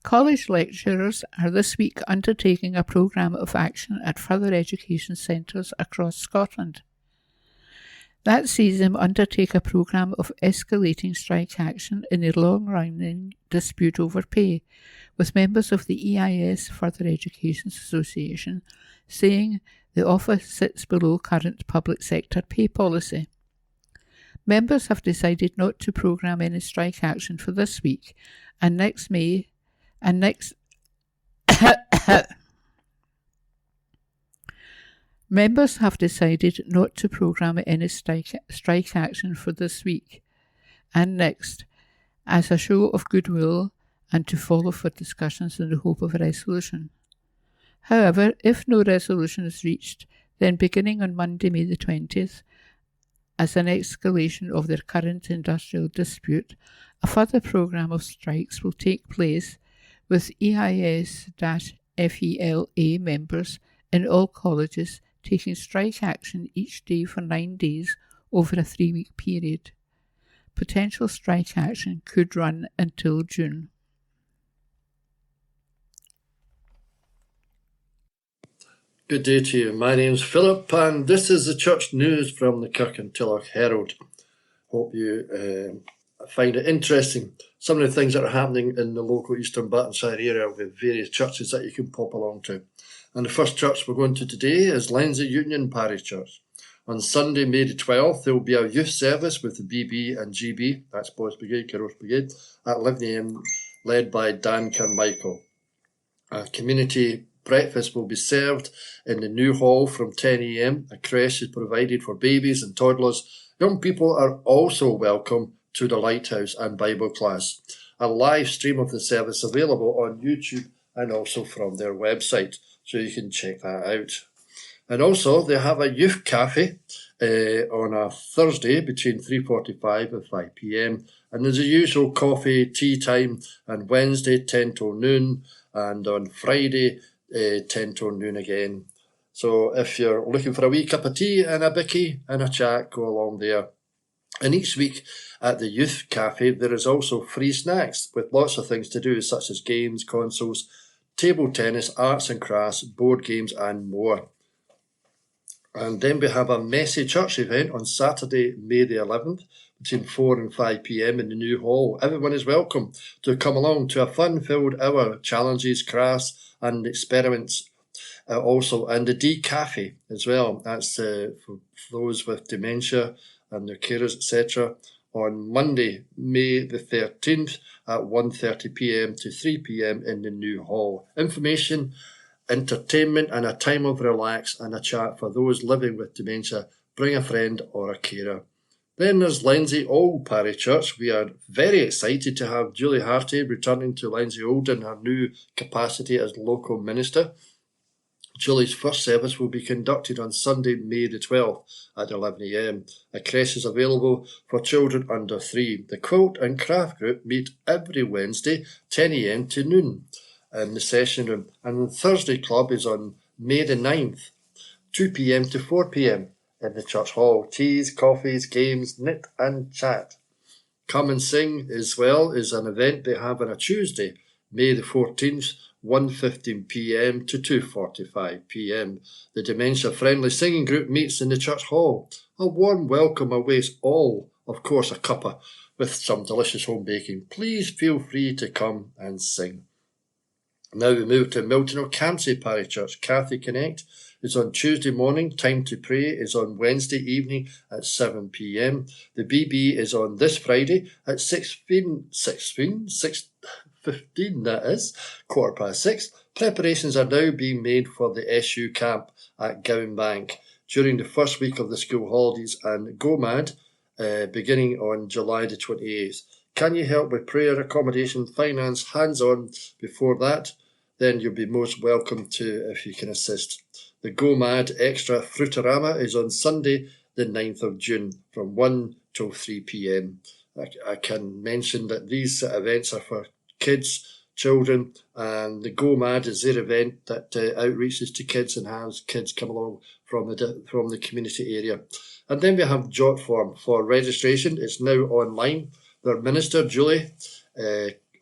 E: College lecturers are this week undertaking a programme of action at further education centres across Scotland. That sees them undertake a programme of escalating strike action in their long-running dispute over pay, with members of the EIS Further Education Association saying the office sits below current public sector pay policy. Members have decided not to programme any strike action for this week and next May and next Members have decided not to programme any strike action for this week and next as a show of goodwill and to follow for discussions in the hope of a resolution. However, if no resolution is reached, then beginning on Monday, May the 20th, as an escalation of their current industrial dispute, a further programme of strikes will take place with EIS-FELA members in all colleges taking strike action each day for 9 days over a 3-week period. Potential strike action could run until June.
F: Good day to you. My name's Philip and this is the church news from the Kirkintilloch Herald. Hope you find it interesting. Some of the things that are happening in the local Eastern Bartonshire area with various churches that you can pop along to. And the first church we're going to today is Lenzie Union Parish Church. On Sunday, May the 12th, there will be a youth service with the BB and GB, that's Boys Brigade, Girls Brigade, at 11 a.m, led by Dan Carmichael. A community breakfast will be served in the new hall from 10 a.m. A creche is provided for babies and toddlers. Young people are also welcome to the Lighthouse and Bible class. A live stream of the service available on YouTube and also from their website, so you can check that out. And also they have a youth cafe on a Thursday between 3:45 and 5 p.m. And there's a usual coffee, tea time, and Wednesday 10 till noon, and on Friday 10 till noon again. So if you're looking for a wee cup of tea and a bicky and a chat, go along there. And each week at the youth cafe there is also free snacks with lots of things to do, such as games, consoles, table tennis, arts and crafts, board games and more. And then we have a messy church event on Saturday, May the 11th, between 4 and 5 p.m. in the new hall. Everyone is welcome to come along to a fun-filled hour, challenges, crafts and experiments. Also, and the D Cafe as well. That's for those with dementia and their carers, etc. On Monday, May the 13th at 1:30 p.m. to 3 p.m. in the new hall. Information, entertainment and a time of relax and a chat for those living with dementia. Bring a friend or a carer. Then there's Lenzie Old Parish Church. We are very excited to have Julie Harty returning to Lenzie Old in her new capacity as local minister. Julie's first service will be conducted on Sunday, May the 12th at 11 a.m. A creche is available for children under 3. The Quilt and Craft Group meet every Wednesday, 10 a.m. to noon in the session room. And the Thursday Club is on May the 9th, 2 p.m. to 4 p.m. in the church hall. Teas, coffees, games, knit and chat. Come and Sing as well is an event they have on a Tuesday, May the 14th, 1:15 p.m. to 2:45 p.m. The dementia-friendly singing group meets in the church hall. A warm welcome awaits all, of course a cuppa, with some delicious home baking. Please feel free to come and sing. Now we move to Milton O'Campsie Parish Church. Kathy Connect is on Tuesday morning. Time to Pray is on Wednesday evening at 7 p.m. The BB is on this Friday at 6:15, that is, 6:15. Preparations are now being made for the SU camp at Gowan Bank during the first week of the school holidays and Go Mad beginning on July the 28th. Can you help with prayer, accommodation, finance, hands-on before that? Then you'll be most welcome to if you can assist. The Go Mad Extra Fruitorama is on Sunday the 9th of June from 1 till 3 p.m. I can mention that these events are for kids, children, and the Go Mad is their event that outreaches to kids and has kids come along from the community area. And then we have Jot Form for registration. It's now online. Their minister, Julie,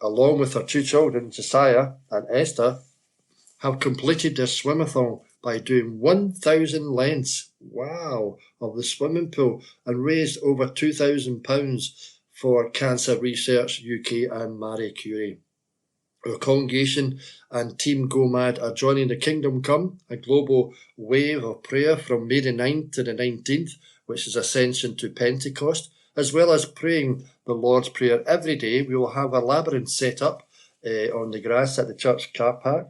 F: along with her 2 children, Josiah and Esther, have completed their swimathon by doing 1,000 lengths, of the swimming pool and raised over £2,000 for Cancer Research UK and Marie Curie. Our congregation and Team Go Mad are joining the Kingdom Come, a global wave of prayer from May the 9th to the 19th, which is Ascension to Pentecost, as well as praying the Lord's Prayer every day. We will have a labyrinth set up on the grass at the church car park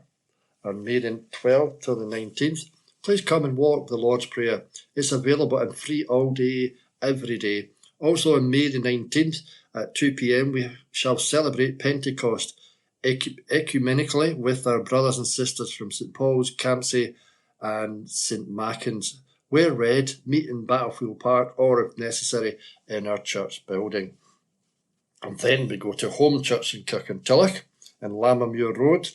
F: on May the 12th till the 19th. Please come and walk the Lord's Prayer. It's available and free all day, every day. Also on May the 19th at 2 p.m. we shall celebrate Pentecost ecumenically with our brothers and sisters from St Paul's, Campsie and St Macken's. Wear red, meet in Battlefield Park or, if necessary, in our church building. And then we go to Home Church in Kirkintilloch in Lammermuir Road.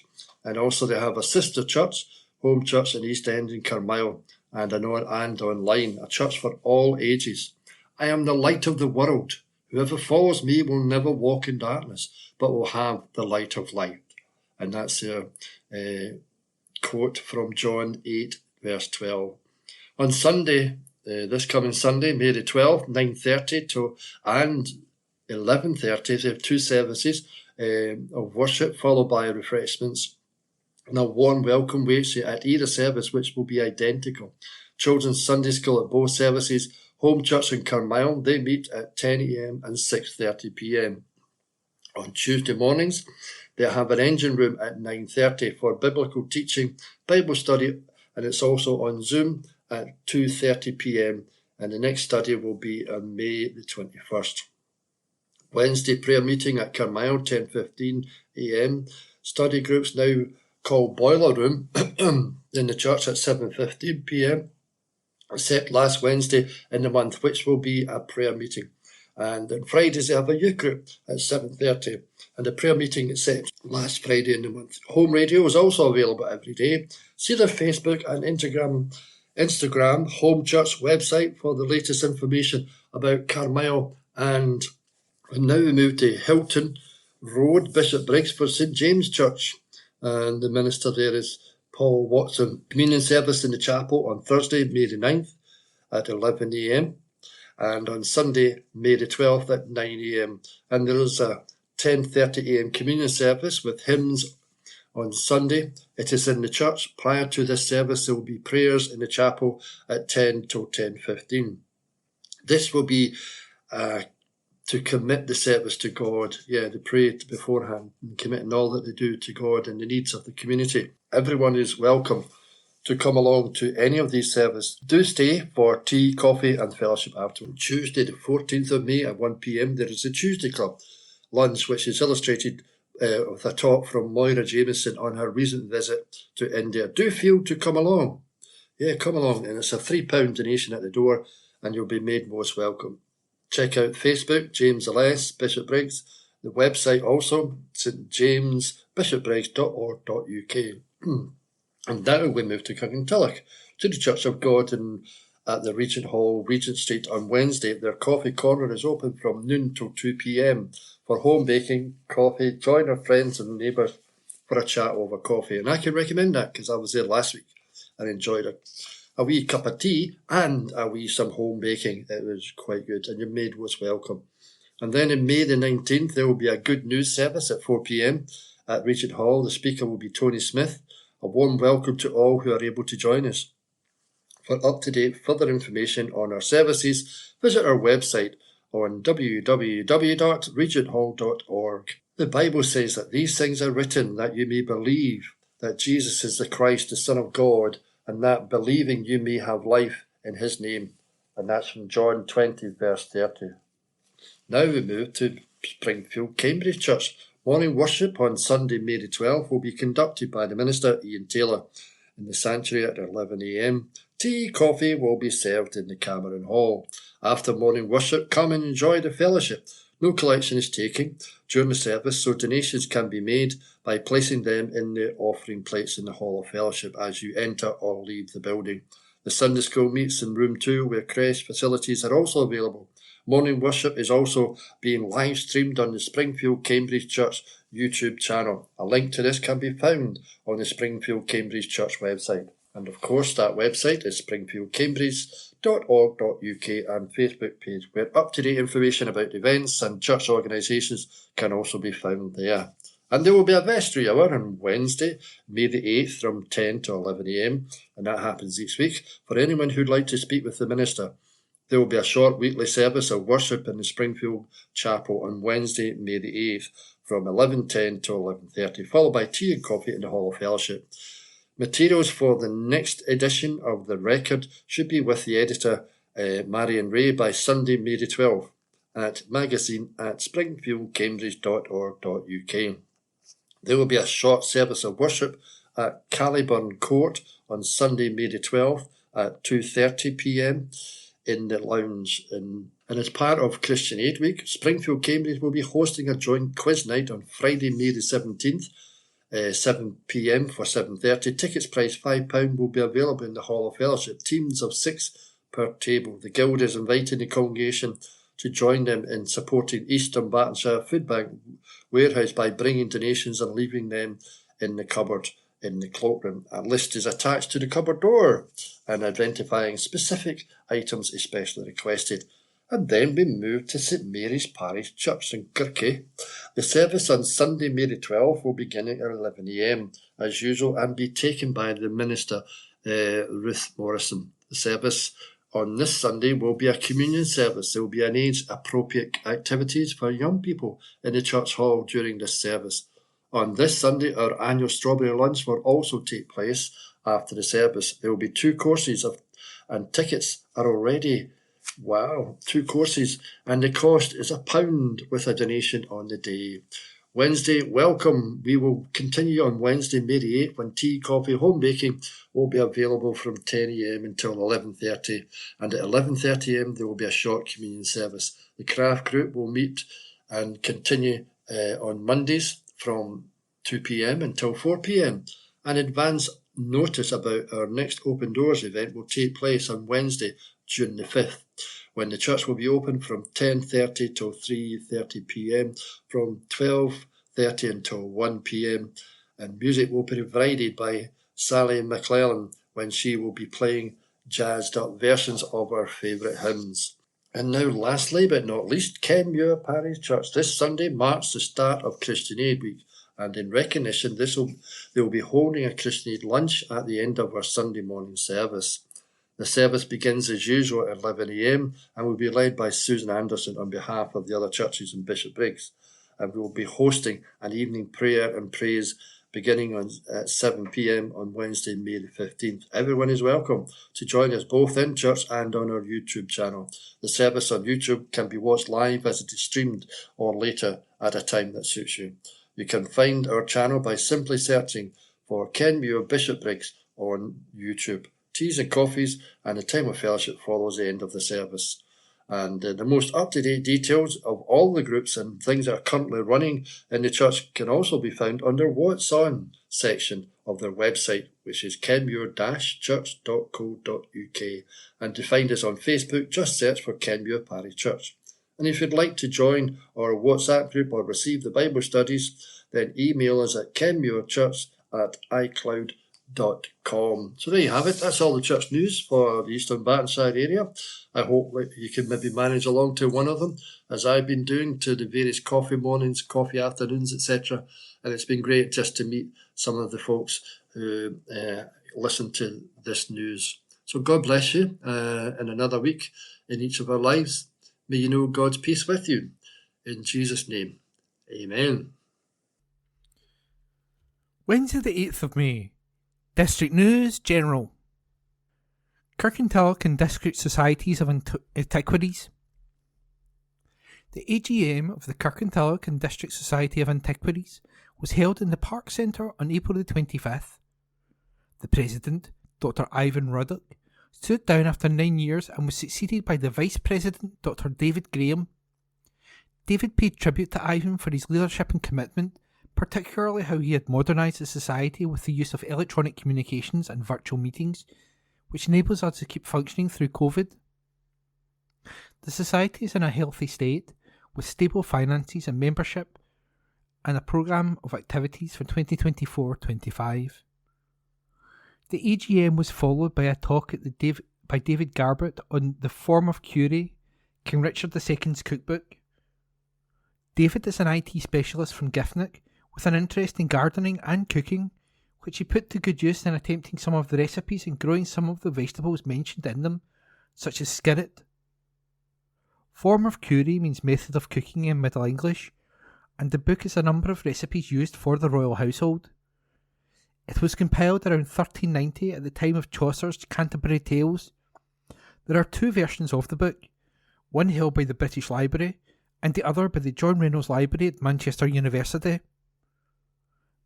F: And also they have a sister church, Home Church in East End in Carmyle, and online, a church for all ages. I am the light of the world. Whoever follows me will never walk in darkness, but will have the light of life. And that's a quote from John 8, verse 12. On Sunday, this coming Sunday, May the 12th, 9:30 and 11:30, they have 2 services of worship followed by refreshments. And a warm welcome waits you at either service, which will be identical. Children's Sunday School at both services. Home Church in Carmyle, they meet at 10 a.m. and 6:30 p.m. On Tuesday mornings, they have an engine room at 9:30 for biblical teaching, Bible study, and it's also on Zoom at 2:30 p.m. and the next study will be on May the 21st. Wednesday prayer meeting at Carmyle, 10:15 a.m. Study groups now called Boiler Room in the church at 7:15 p.m. except last Wednesday in the month, which will be a prayer meeting. And on Fridays they have a youth group at 7:30 and a prayer meeting except last Friday in the month. Home radio is also available every day. See their Facebook and Instagram Home Church website for the latest information about Carmyle. And now we move to Hilton Road, Bishopbriggs for St James Church. And the minister there is Paul Watson. Communion service in the chapel on Thursday, May the 9th at 11 a.m. and on Sunday, May the 12th at 9 a.m. And there is a 10:30 a.m. communion service with hymns on Sunday. It is in the church. Prior to this service, there will be prayers in the chapel at 10 till 10:15. This will be to commit the service to God. Yeah, to pray beforehand and committing all that they do to God and the needs of the community. Everyone is welcome to come along to any of these services. Do stay for tea, coffee and fellowship afterwards. Tuesday the 14th of May at 1 p.m. there is a Tuesday Club lunch, which is illustrated with a talk from Moira Jameson on her recent visit to India. Do feel to come along. Yeah, come along, and it's a £3 donation at the door and you'll be made most welcome. Check out Facebook, James L.S. Bishopbriggs, the website also, stjamesbishopbriggs.org.uk. And now we move to Kirkintilloch, to the Church of God at the Regent Hall, Regent Street on Wednesday. Their coffee corner is open from noon till 2 p.m. for home baking, coffee. Join our friends and neighbours for a chat over coffee. And I can recommend that because I was there last week and enjoyed it. A wee cup of tea and some home baking. It was quite good and your maid was welcome. And then in May the 19th, there will be a good news service at 4 p.m. at Regent Hall. The speaker will be Tony Smith. A warm welcome to all who are able to join us. For up-to-date further information on our services, visit our website on www.regenthall.org. The Bible says that these things are written that you may believe that Jesus is the Christ, the Son of God, and that believing you may have life in his name. And that's from John 20, verse 30. Now we move to Springfield Cambridge Church. Morning worship on Sunday, May the 12th will be conducted by the minister, Ian Taylor, in the sanctuary at 11 a.m. Tea, coffee will be served in the Cameron Hall. After morning worship, come and enjoy the fellowship. No collection is taken during the service, so donations can be made by placing them in the offering plates in the Hall of Fellowship as you enter or leave the building. The Sunday school meets in room 2 where creche facilities are also available. Morning worship is also being live streamed on the Springfield Cambridge Church YouTube channel. A link to this can be found on the Springfield Cambridge Church website. And of course, that website is springfieldcambridge.org.uk and Facebook page, where up-to-date information about events and church organisations can also be found there. And there will be a vestry hour on Wednesday, May the 8th from 10 to 11 a.m, and that happens each week, for anyone who'd like to speak with the minister. There will be a short weekly service of worship in the Springfield Chapel on Wednesday, May the 8th from 11:10 to 11:30, followed by tea and coffee in the Hall of Fellowship. Materials for the next edition of the record should be with the editor, Marion Ray, by Sunday, May the 12th at magazine@springfieldcambridge.org.uk. There will be a short service of worship at Caliburn Court on Sunday, May the 12th at 2:30 p.m. in the lounge. And as part of Christian Aid Week, Springfield Cambridge will be hosting a joint quiz night on Friday, May the 17th, 7 p.m. for 7:30. Tickets price £5 will be available in the Hall of Fellowship. Teams of 6 per table. The Guild is inviting the congregation to join them in supporting East Dunbartonshire Food Bank Warehouse by bringing donations and leaving them in the cupboard in the cloakroom. A list is attached to the cupboard door and identifying specific items especially requested. And then we move to St Mary's Parish Church in Kirky. The service on Sunday, May the 12th will begin at 11 a.m. as usual and be taken by the minister, Ruth Morrison. The service on this Sunday will be a communion service. There will be an age-appropriate activities for young people in the church hall during this service. On this Sunday, our annual strawberry lunch will also take place after the service. There will be 2 courses and tickets are already 2 courses, and the cost is £1 with a donation on the day. Wednesday, welcome. We will continue on Wednesday, May the 8th, when tea, coffee, home baking will be available from 10 a.m. until 11:30. And at 11:30 a.m. there will be a short communion service. The craft group will meet and continue on Mondays from 2 p.m. until 4 p.m. An advance notice about our next Open Doors event will take place on Wednesday, June the 5th, when the church will be open from 10:30 till 3:30 p.m, from 12:30 until 1 p.m, and music will be provided by Sally McClellan when she will be playing jazzed up versions of our favourite hymns. And now, lastly but not least, Kenmure Parish Church. This Sunday marks the start of Christian Aid Week, and in recognition, they will be holding a Christian Aid lunch at the end of our Sunday morning service. The service begins as usual at 11 a.m. and will be led by Susan Anderson on behalf of the other churches in Bishopbriggs. And we will be hosting an evening prayer and praise beginning at 7 p.m. on Wednesday, May the 15th. Everyone is welcome to join us both in church and on our YouTube channel. The service on YouTube can be watched live as it is streamed or later at a time that suits you. You can find our channel by simply searching for Kenmure Bishopbriggs on YouTube. Teas and coffees and a time of fellowship follows the end of the service. And the most up-to-date details of all the groups and things that are currently running in the church can also be found under What's On section of their website, which is kenmure-church.co.uk. And to find us on Facebook, just search for Kenmure Parish Church. And if you'd like to join our WhatsApp group or receive the Bible studies, then email us at kenmurechurch@icloud.com. So there you have it. That's all the church news for the Eastern Bartonside area. I hope you can maybe manage along to one of them, as I've been doing, to the various coffee mornings, coffee afternoons, etc. And it's been great just to meet some of the folks who listen to this news. So God bless you in another week in each of our lives. May you know God's peace with you. In Jesus' name, amen.
C: Wednesday the 8th of May. District News General. Kirkintilloch and District Societies of Antiquities. The AGM of the Kirkintilloch and District Society of Antiquities was held in the Park Centre on April the 25th. The President, Dr. Ivan Ruddock, stood down after 9 years and was succeeded by the Vice President, Dr. David Graham. David paid tribute to Ivan for his leadership and commitment, particularly how he had modernised the society with the use of electronic communications and virtual meetings, which enables us to keep functioning through COVID. The society is in a healthy state, with stable finances and membership, and a programme of activities for 2024-25. The AGM was followed by a talk by David Garbett on the form of Curie, King Richard II's cookbook. David is an IT specialist from Giffnock, with an interest in gardening and cooking, which he put to good use in attempting some of the recipes and growing some of the vegetables mentioned in them, such as skillet. Form of Curie means method of cooking in Middle English, and the book is a number of recipes used for the royal household. It was compiled around 1390 at the time of Chaucer's Canterbury Tales. There are two versions of the book, one held by the British Library and the other by the John Reynolds Library at Manchester University.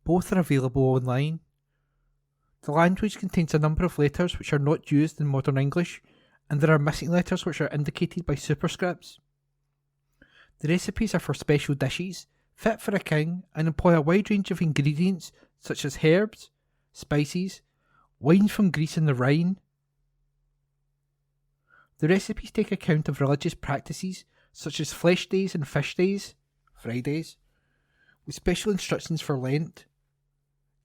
C: Both are available online. The language contains a number of letters which are not used in modern English, and there are missing letters which are indicated by superscripts. The recipes are for special dishes, fit for a king, and employ a wide range of ingredients such as herbs, spices, wines from Greece and the Rhine. The recipes take account of religious practices such as flesh days and fish days, Fridays, with special instructions for Lent.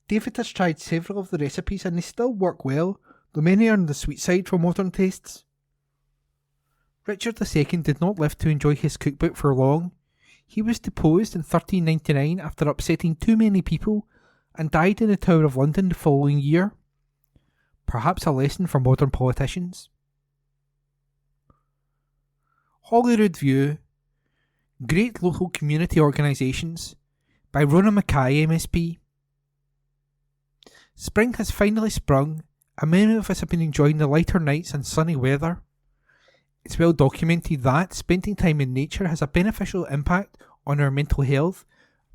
C: David has tried several of the recipes and they still work well, though many are on the sweet side for modern tastes. Richard II did not live to enjoy his cookbook for long. He was deposed in 1399 after upsetting too many people and died in the Tower of London the following year. Perhaps a lesson for modern politicians. Holyrood View, Great Local Community Organisations by Rona Mackay MSP. Spring has finally sprung, and many of us have been enjoying the lighter nights and sunny weather. It's well documented that spending time in nature has a beneficial impact on our mental health,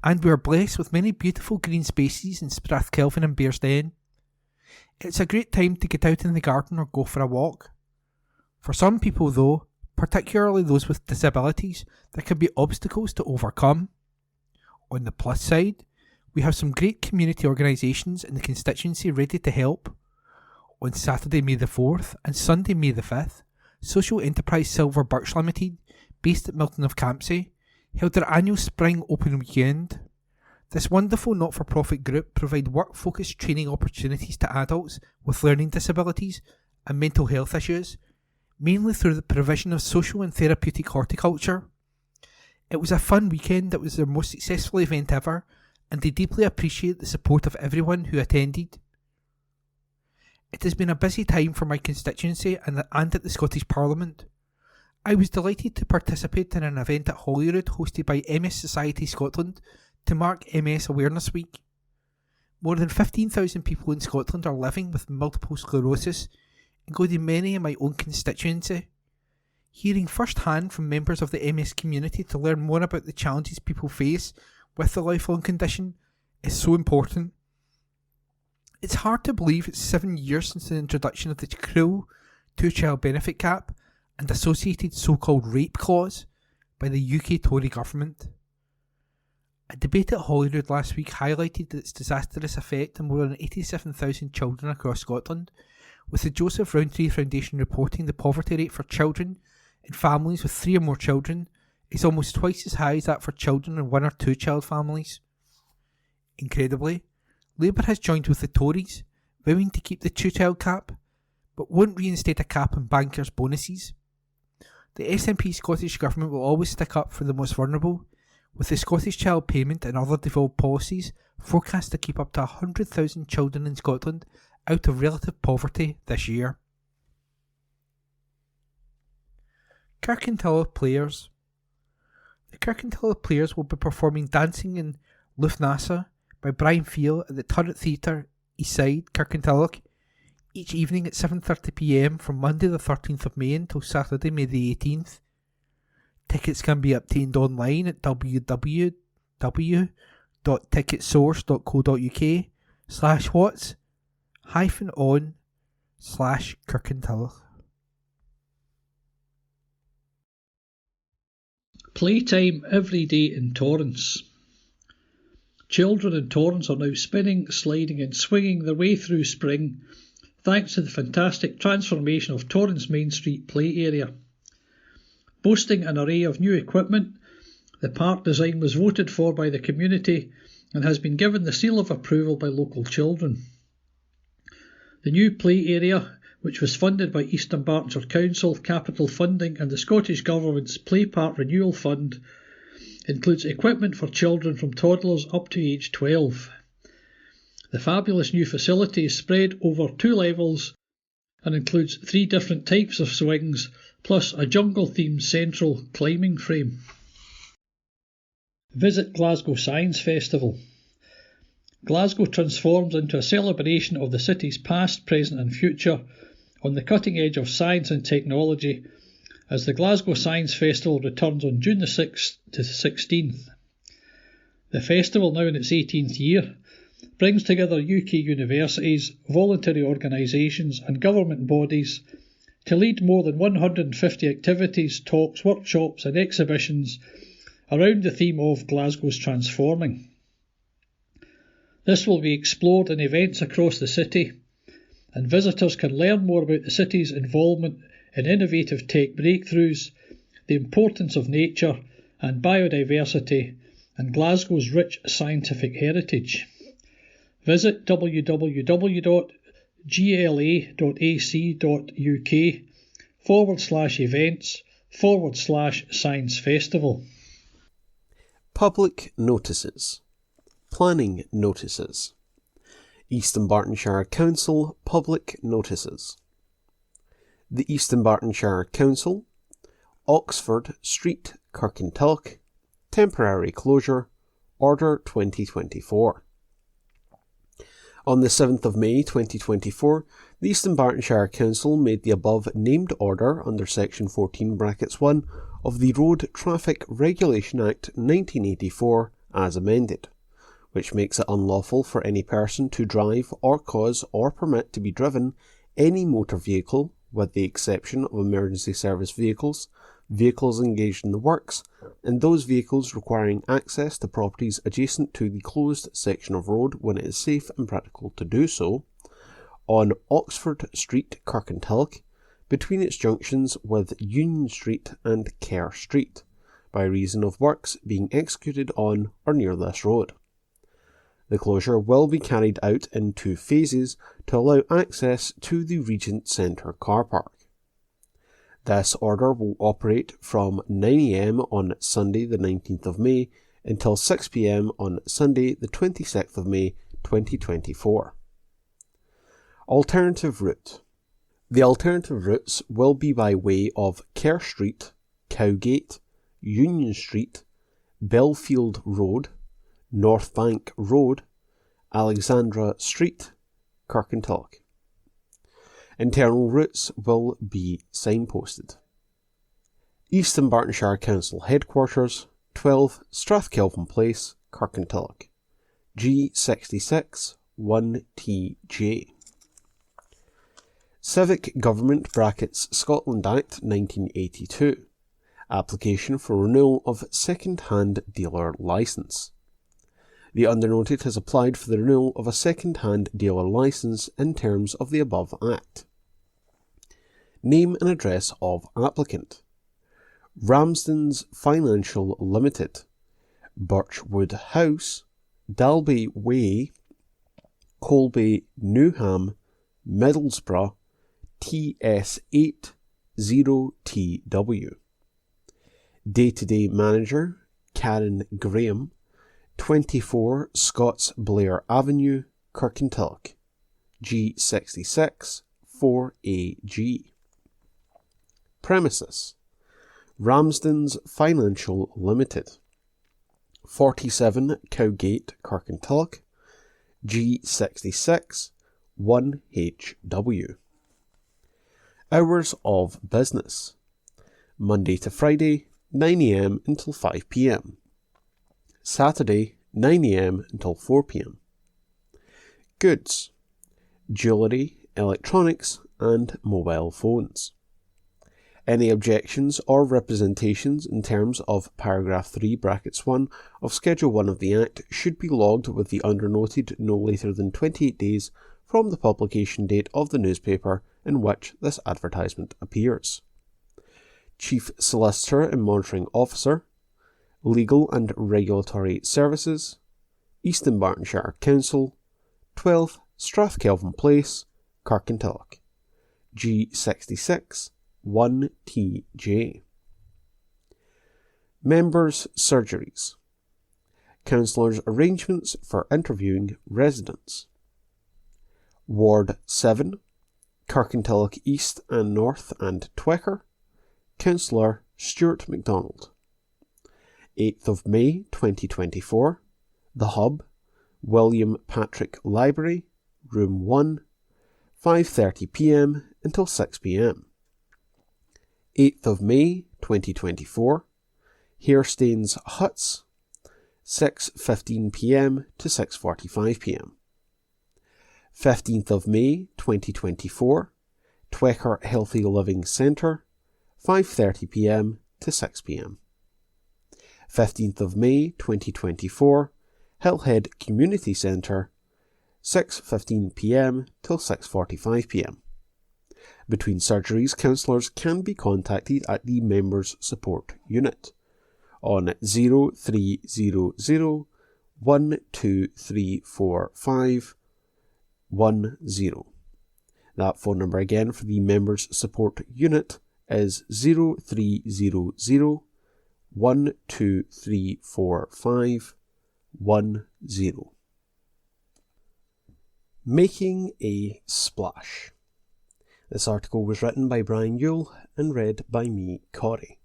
C: and we are blessed with many beautiful green spaces in Strathkelvin and Bearsden. It's a great time to get out in the garden or go for a walk. For some people though, particularly those with disabilities, there can be obstacles to overcome. On the plus side, we have some great community organisations in the constituency ready to help. On Saturday, May the 4th and Sunday, May the 5th, Social Enterprise Silver Birch Limited, based at Milton of Campsie, held their annual Spring Open Weekend. This wonderful not-for-profit group provide work-focused training opportunities to adults with learning disabilities and mental health issues, mainly through the provision of social and therapeutic horticulture. It was a fun weekend that was their most successful event ever, and they deeply appreciate the support of everyone who attended. It has been a busy time for my constituency and at the Scottish Parliament. I was delighted to participate in an event at Holyrood hosted by MS Society Scotland to mark MS Awareness Week. More than 15,000 people in Scotland are living with multiple sclerosis, including many in my own constituency. Hearing first-hand from members of the MS community to learn more about the challenges people face with the lifelong condition is so important. It's hard to believe it's 7 years since the introduction of the cruel two-child benefit cap and associated so-called rape clause by the UK Tory government. A debate at Holyrood last week highlighted its disastrous effect on more than 87,000 children across Scotland, with the Joseph Rowntree Foundation reporting the poverty rate for children in families with 3 or more children is almost twice as high as that for children in 1 or 2 child families. Incredibly, Labour has joined with the Tories, vowing to keep the 2-child cap, but won't reinstate a cap on bankers' bonuses. The SNP Scottish Government will always stick up for the most vulnerable, with the Scottish Child Payment and other devolved policies forecast to keep up to 100,000 children in Scotland out of relative poverty this year. Kirkintilloch Players. The Kirkintilloch Players will be performing Dancing in Lufthansa by Brian Field at the Turret Theatre, Eastside, Kirkintilloch, each evening at 7:30pm from Monday the 13th of May until Saturday, May the 18th. Tickets can be obtained online at www.ticketsource.co.uk/whats-on/Kirkintilloch.
D: Playtime every day in Torrance. Children in Torrance are now spinning, sliding and swinging their way through spring thanks to the fantastic transformation of Torrance Main Street play area. Boasting an array of new equipment, the park design was voted for by the community and has been given the seal of approval by local children. The new play area, which was funded by East Dunbartonshire Council, Capital Funding and the Scottish Government's Play Park Renewal Fund, includes equipment for children from toddlers up to age 12. The fabulous new facility is spread over 2 levels and includes 3 different types of swings, plus a jungle-themed central climbing frame. Visit Glasgow Science Festival. Glasgow transforms into a celebration of the city's past, present and future on the cutting edge of science and technology as the Glasgow Science Festival returns on June the 6th to the 16th. The festival, now in its 18th year, brings together UK universities, voluntary organisations and government bodies to lead more than 150 activities, talks, workshops and exhibitions around the theme of Glasgow's transforming. This will be explored in events across the city, and visitors can learn more about the city's involvement in innovative tech breakthroughs, the importance of nature and biodiversity, and Glasgow's rich scientific heritage. Visit www.gla.ac.uk/events/Science Festival.
G: Public notices. Planning notices. East Dunbartonshire Council public notices. The East Dunbartonshire Council, Oxford Street, Kirkintilloch, temporary closure, Order 2024. On the 7th of May 2024, the East Dunbartonshire Council made the above named order under Section 14(1) of the Road Traffic Regulation Act 1984 as amended, which makes it unlawful for any person to drive or cause or permit to be driven any motor vehicle, with the exception of emergency service vehicles, vehicles engaged in the works, and those vehicles requiring access to properties adjacent to the closed section of road when it is safe and practical to do so, on Oxford Street, Kirkintilloch, between its junctions with Union Street and Kerr Street, by reason of works being executed on or near this road. The closure will be carried out in 2 phases to allow access to the Regent Centre car park. This order will operate from 9 AM on Sunday the 19th of May until 6 PM on Sunday the 26th of May 2024. Alternative route. The alternative routes will be by way of Kerr Street, Cowgate, Union Street, Belfield Road, North Bank Road, Alexandra Street, Kirkintilloch. Internal routes will be signposted. East Dunbartonshire Council Headquarters, 12 Strathkelvin Place, Kirkintilloch, G66 1TJ. Civic Government (Scotland Act 1982. Application for renewal of second-hand dealer licence. The undernoted has applied for the renewal of a second-hand dealer licence in terms of the above Act. Name and address of applicant: Ramsden's Financial Limited, Birchwood House, Dalby Way, Colby, Newham, Middlesbrough, TS8 0TW. Day-to-day manager Karen Graham, 24 Scots Blair Avenue, Kirkintilloch, G66 4AG. Premises: Ramsden's Financial Limited, 47 Cowgate, Kirkintilloch, G66 1HW. Hours of business: Monday to Friday, 9 AM until 5 PM. Saturday, 9 AM until 4 PM. Goods: jewellery, electronics and mobile phones. Any objections or representations in terms of paragraph 3 brackets 1 of Schedule 1 of the Act should be logged with the undernoted no later than 28 days from the publication date of the newspaper in which this advertisement appears. Chief Solicitor and Monitoring Officer, Legal and Regulatory Services, East Dunbartonshire Council, 12 Strathkelvin Place, Kirkintilloch, G66 1TJ. Members' surgeries. Councillors' arrangements for interviewing residents. Ward 7, Kirkintilloch East and North and Twecker, Councillor Stuart MacDonald. 8th of May 2024, The Hub, William Patrick Library, Room 1, 5:30 PM until 6 PM. 8th of May 2024, Hairstains Huts, 6:15 PM to 6:45 PM. 15th of May 2024, Twecker Healthy Living Centre, 5:30 PM to 6 PM. 15th of May 2024, Hillhead Community Centre, 6:15 PM till 6:45 PM. Between surgeries, councillors can be contacted at the Members Support Unit on 0300 12345 10. That phone number again for the Members Support Unit is 0300 12345 10. Making a Splash. This article was written by Brian Yule and read by me, Corey.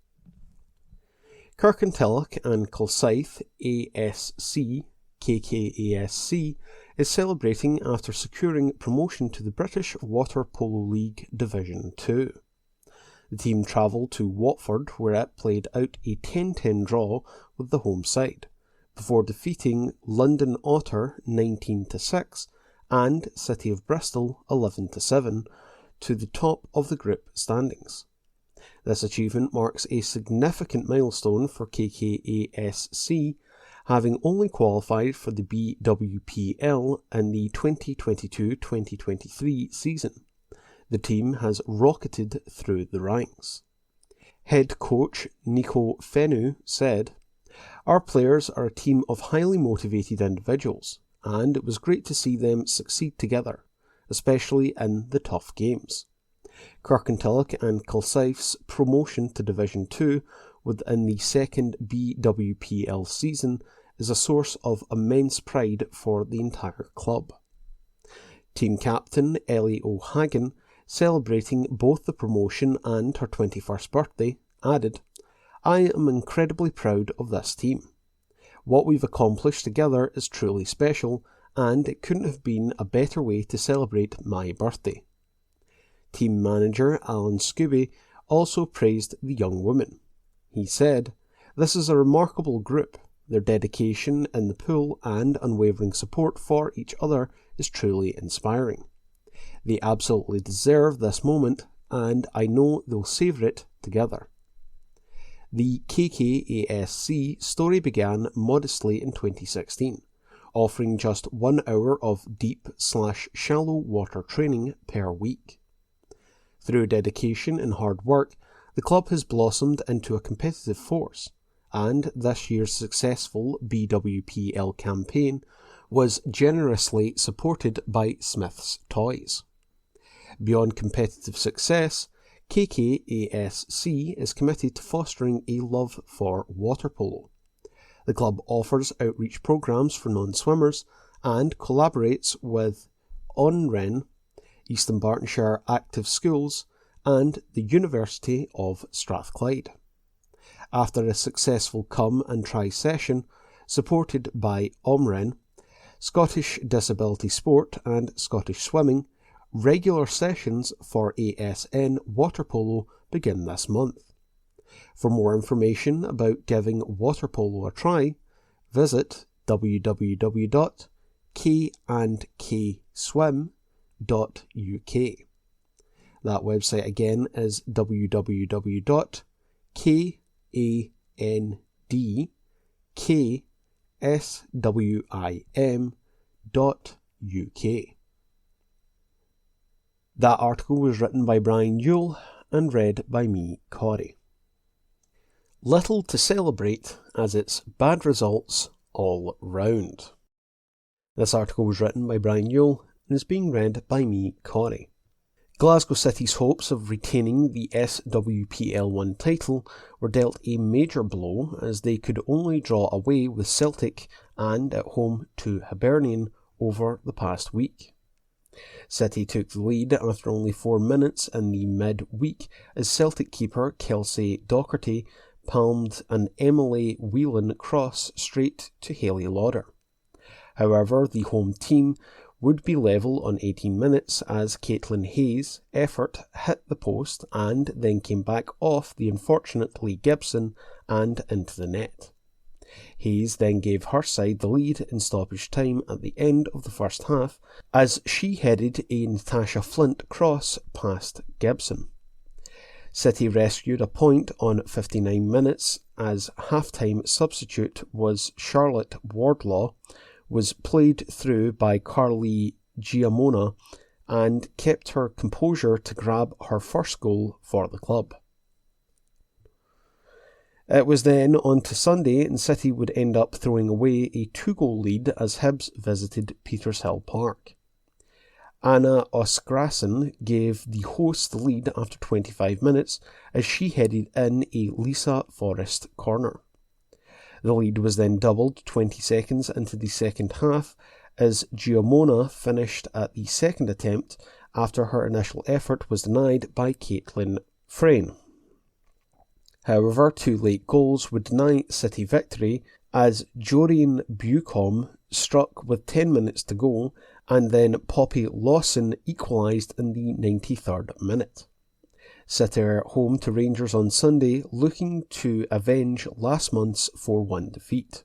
G: Kirkintilloch and Kilsyth ASC, KKASC, is celebrating after securing promotion to the British Water Polo League Division 2. The team travelled to Watford, where it played out a 10-10 draw with the home side, before defeating London Otter 19-6 and City of Bristol 11-7 to the top of the group standings. This achievement marks a significant milestone for KKASC, having only qualified for the BWPL in the 2022-2023 season. The team has rocketed through the ranks. Head coach Nico Fenu said, "Our players are a team of highly motivated individuals, and it was great to see them succeed together, especially in the tough games. Kirkintilloch and Kilsyth's promotion to Division 2 within the second BWPL season is a source of immense pride for the entire club. Team captain Ellie O'Hagan, celebrating both the promotion and her 21st birthday, added, "I am incredibly proud of this team. What we've accomplished together is truly special, and it couldn't have been a better way to celebrate my birthday." Team manager Alan Scooby also praised the young woman. He said, "This is a remarkable group. Their dedication in the pool and unwavering support for each other is truly inspiring. They absolutely deserve this moment, and I know they'll savour it together." The KKASC story began modestly in 2016, offering just 1 hour of deep/shallow water training per week. Through dedication and hard work, the club has blossomed into a competitive force, and this year's successful BWPL campaign was generously supported by Smith's Toys. Beyond competitive success, KKASC is committed to fostering a love for water polo. The club offers outreach programs for non-swimmers and collaborates with ONREN, Eastern Bartonshire Active Schools, and the University of Strathclyde. After a successful come and try session, supported by OMREN, Scottish Disability Sport and Scottish Swimming, regular sessions for ASN water polo begin this month. For more information about giving water polo a try, visit www.kandkswim.uk. That website again is www.kandkswim.uk. That article was written by Brian Yule and read by me, Corey. Little to celebrate as it's bad results all round. This article was written by Brian Yule and is being read by me, Corey. Glasgow City's hopes of retaining the SWPL1 title were dealt a major blow as they could only draw away with Celtic and at home to Hibernian over the past week. City took the lead after only 4 minutes in the mid-week as Celtic keeper Kelsey Docherty palmed an Emily Whelan cross straight to Hayley Lauder. However, the home team would be level on 18 minutes as Caitlin Hayes' effort hit the post and then came back off the unfortunate Lee Gibson and into the net. Hayes then gave her side the lead in stoppage time at the end of the first half as she headed a Natasha Flint cross past Gibson. City rescued a point on 59 minutes as half-time substitute was Charlotte Wardlaw, was played through by Carly Giamona and kept her composure to grab her first goal for the club. It was then on to Sunday and City would end up throwing away a 2-goal lead as Hibs visited Petershill Park. Anna Osgrassen gave the hosts the lead after 25 minutes as she headed in a Lisa Forrest corner. The lead was then doubled 20 seconds into the second half as Giamona finished at the second attempt after her initial effort was denied by Caitlin Frayne. However, 2 late goals would deny City victory as Joreen Bucombe struck with 10 minutes to go and then Poppy Lawson equalised in the 93rd minute. City are at home to Rangers on Sunday, looking to avenge last month's 4-1 defeat.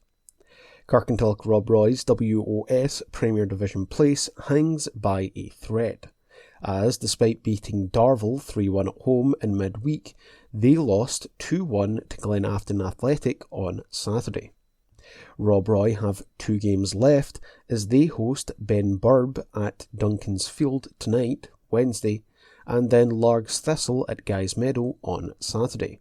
G: Kirkintilloch Rob Roy's WOS Premier Division place hangs by a thread, as despite beating Darvel 3-1 at home in midweek, they lost 2-1 to Glenafton Athletic on Saturday. Rob Roy have 2 games left as they host Ben Burb at Duncan's Field tonight, Wednesday, and then Largs Thistle at Guy's Meadow on Saturday.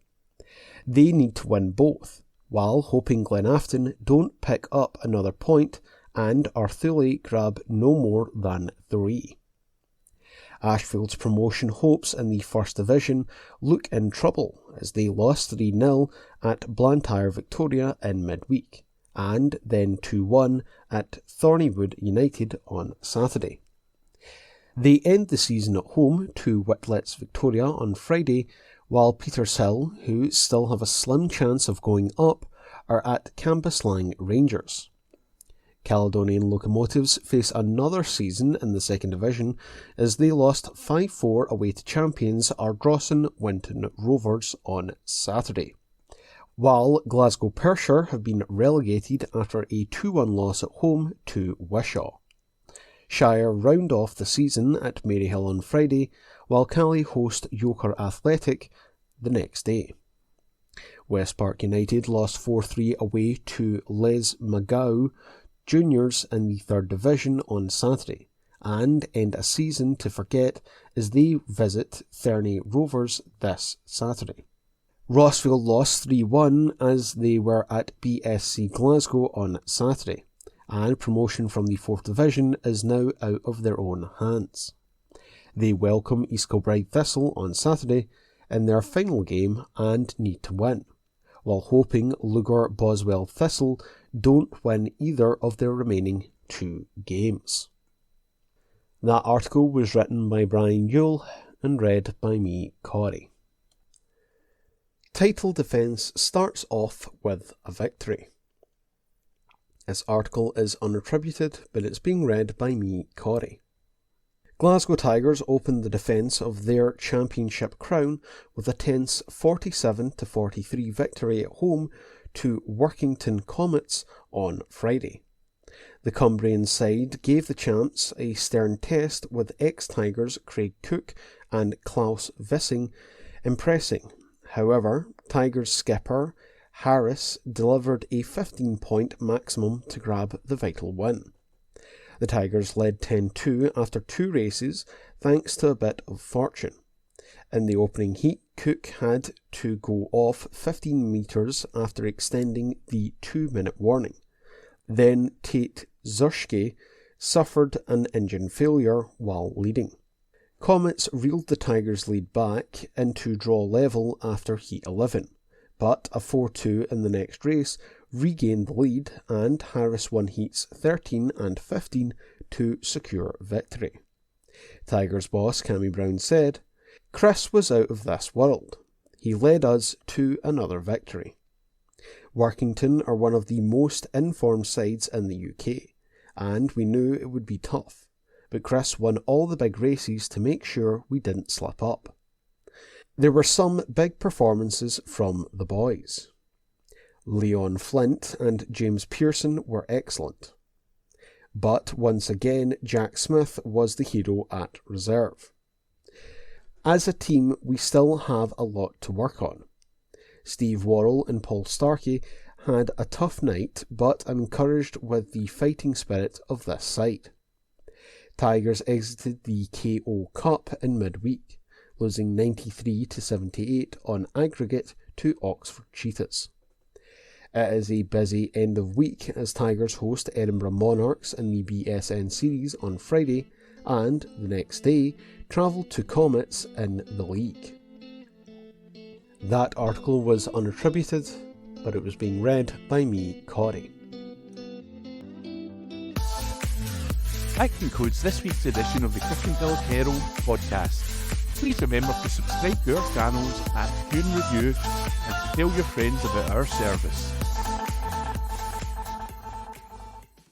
G: They need to win both, while hoping Glenafton don't pick up another point and Arthule grab no more than 3. Ashfield's promotion hopes in the First Division look in trouble as they lost 3-0 at Blantyre Victoria in midweek, and then 2-1 at Thornywood United on Saturday. They end the season at home to Whitlets Victoria on Friday, while Petershill, who still have a slim chance of going up, are at Cambuslang Rangers. Caledonian Locomotives face another season in the Second Division as they lost 5-4 away to champions Ardrossan Winton Rovers on Saturday, while Glasgow Perthshire have been relegated after a 2-1 loss at home to Wishaw. Shire round off the season at Maryhill on Friday, while Cally host Yoker Athletic the next day. West Park United lost 4-3 away to Les Magau Juniors in the Third Division on Saturday, and end a season to forget as they visit Thurney Rovers this Saturday. Rossfield lost 3-1 as they were at BSC Glasgow on Saturday, and promotion from the Fourth Division is now out of their own hands. They welcome East Kilbride Thistle on Saturday in their final game and need to win, while hoping Lugar Boswell Thistle don't win either of their remaining 2 games. That article was written by Brian Yule and read by me, Corey. Title defence starts off with a victory. This article is unattributed, but it's being read by me, Corey. Glasgow Tigers opened the defence of their championship crown with a tense 47-43 victory at home to Workington Comets on Friday. The Cumbrian side gave the champs a stern test with ex-Tigers Craig Cook and Klaus Vissing impressing. However, Tigers skipper Harris delivered a 15-point maximum to grab the vital win. The Tigers led 10-2 after 2 races thanks to a bit of fortune. In the opening heat, Cook had to go off 15 metres after extending the 2-minute warning. Then Tate Zurschke suffered an engine failure while leading. Comets reeled the Tigers' lead back into draw level after heat 11, but a 4-2 in the next race regained the lead and Harris won heats 13 and 15 to secure victory. Tigers boss Cammy Brown said, "Chris was out of this world. He led us to another victory." Workington are one of the most informed sides in the UK, and we knew it would be tough, but Chris won all the big races to make sure we didn't slip up. There were some big performances from the boys. Leon Flint and James Pearson were excellent. But once again, Jack Smith was the hero at reserve. As a team, we still have a lot to work on. Steve Worrell and Paul Starkey had a tough night, but I'm encouraged with the fighting spirit of this side. Tigers exited the KO Cup in midweek, losing 93-78 on aggregate to Oxford Cheetahs. It is a busy end of week as Tigers host Edinburgh Monarchs in the BSN Series on Friday and, the next day, travel to Comets in the league. That article was unattributed, but it was being read by me, Corey.
A: That concludes this week's edition of the Kirkintilloch Herald podcast. Please remember to subscribe to our channels at Tune Review and to tell your friends about our service.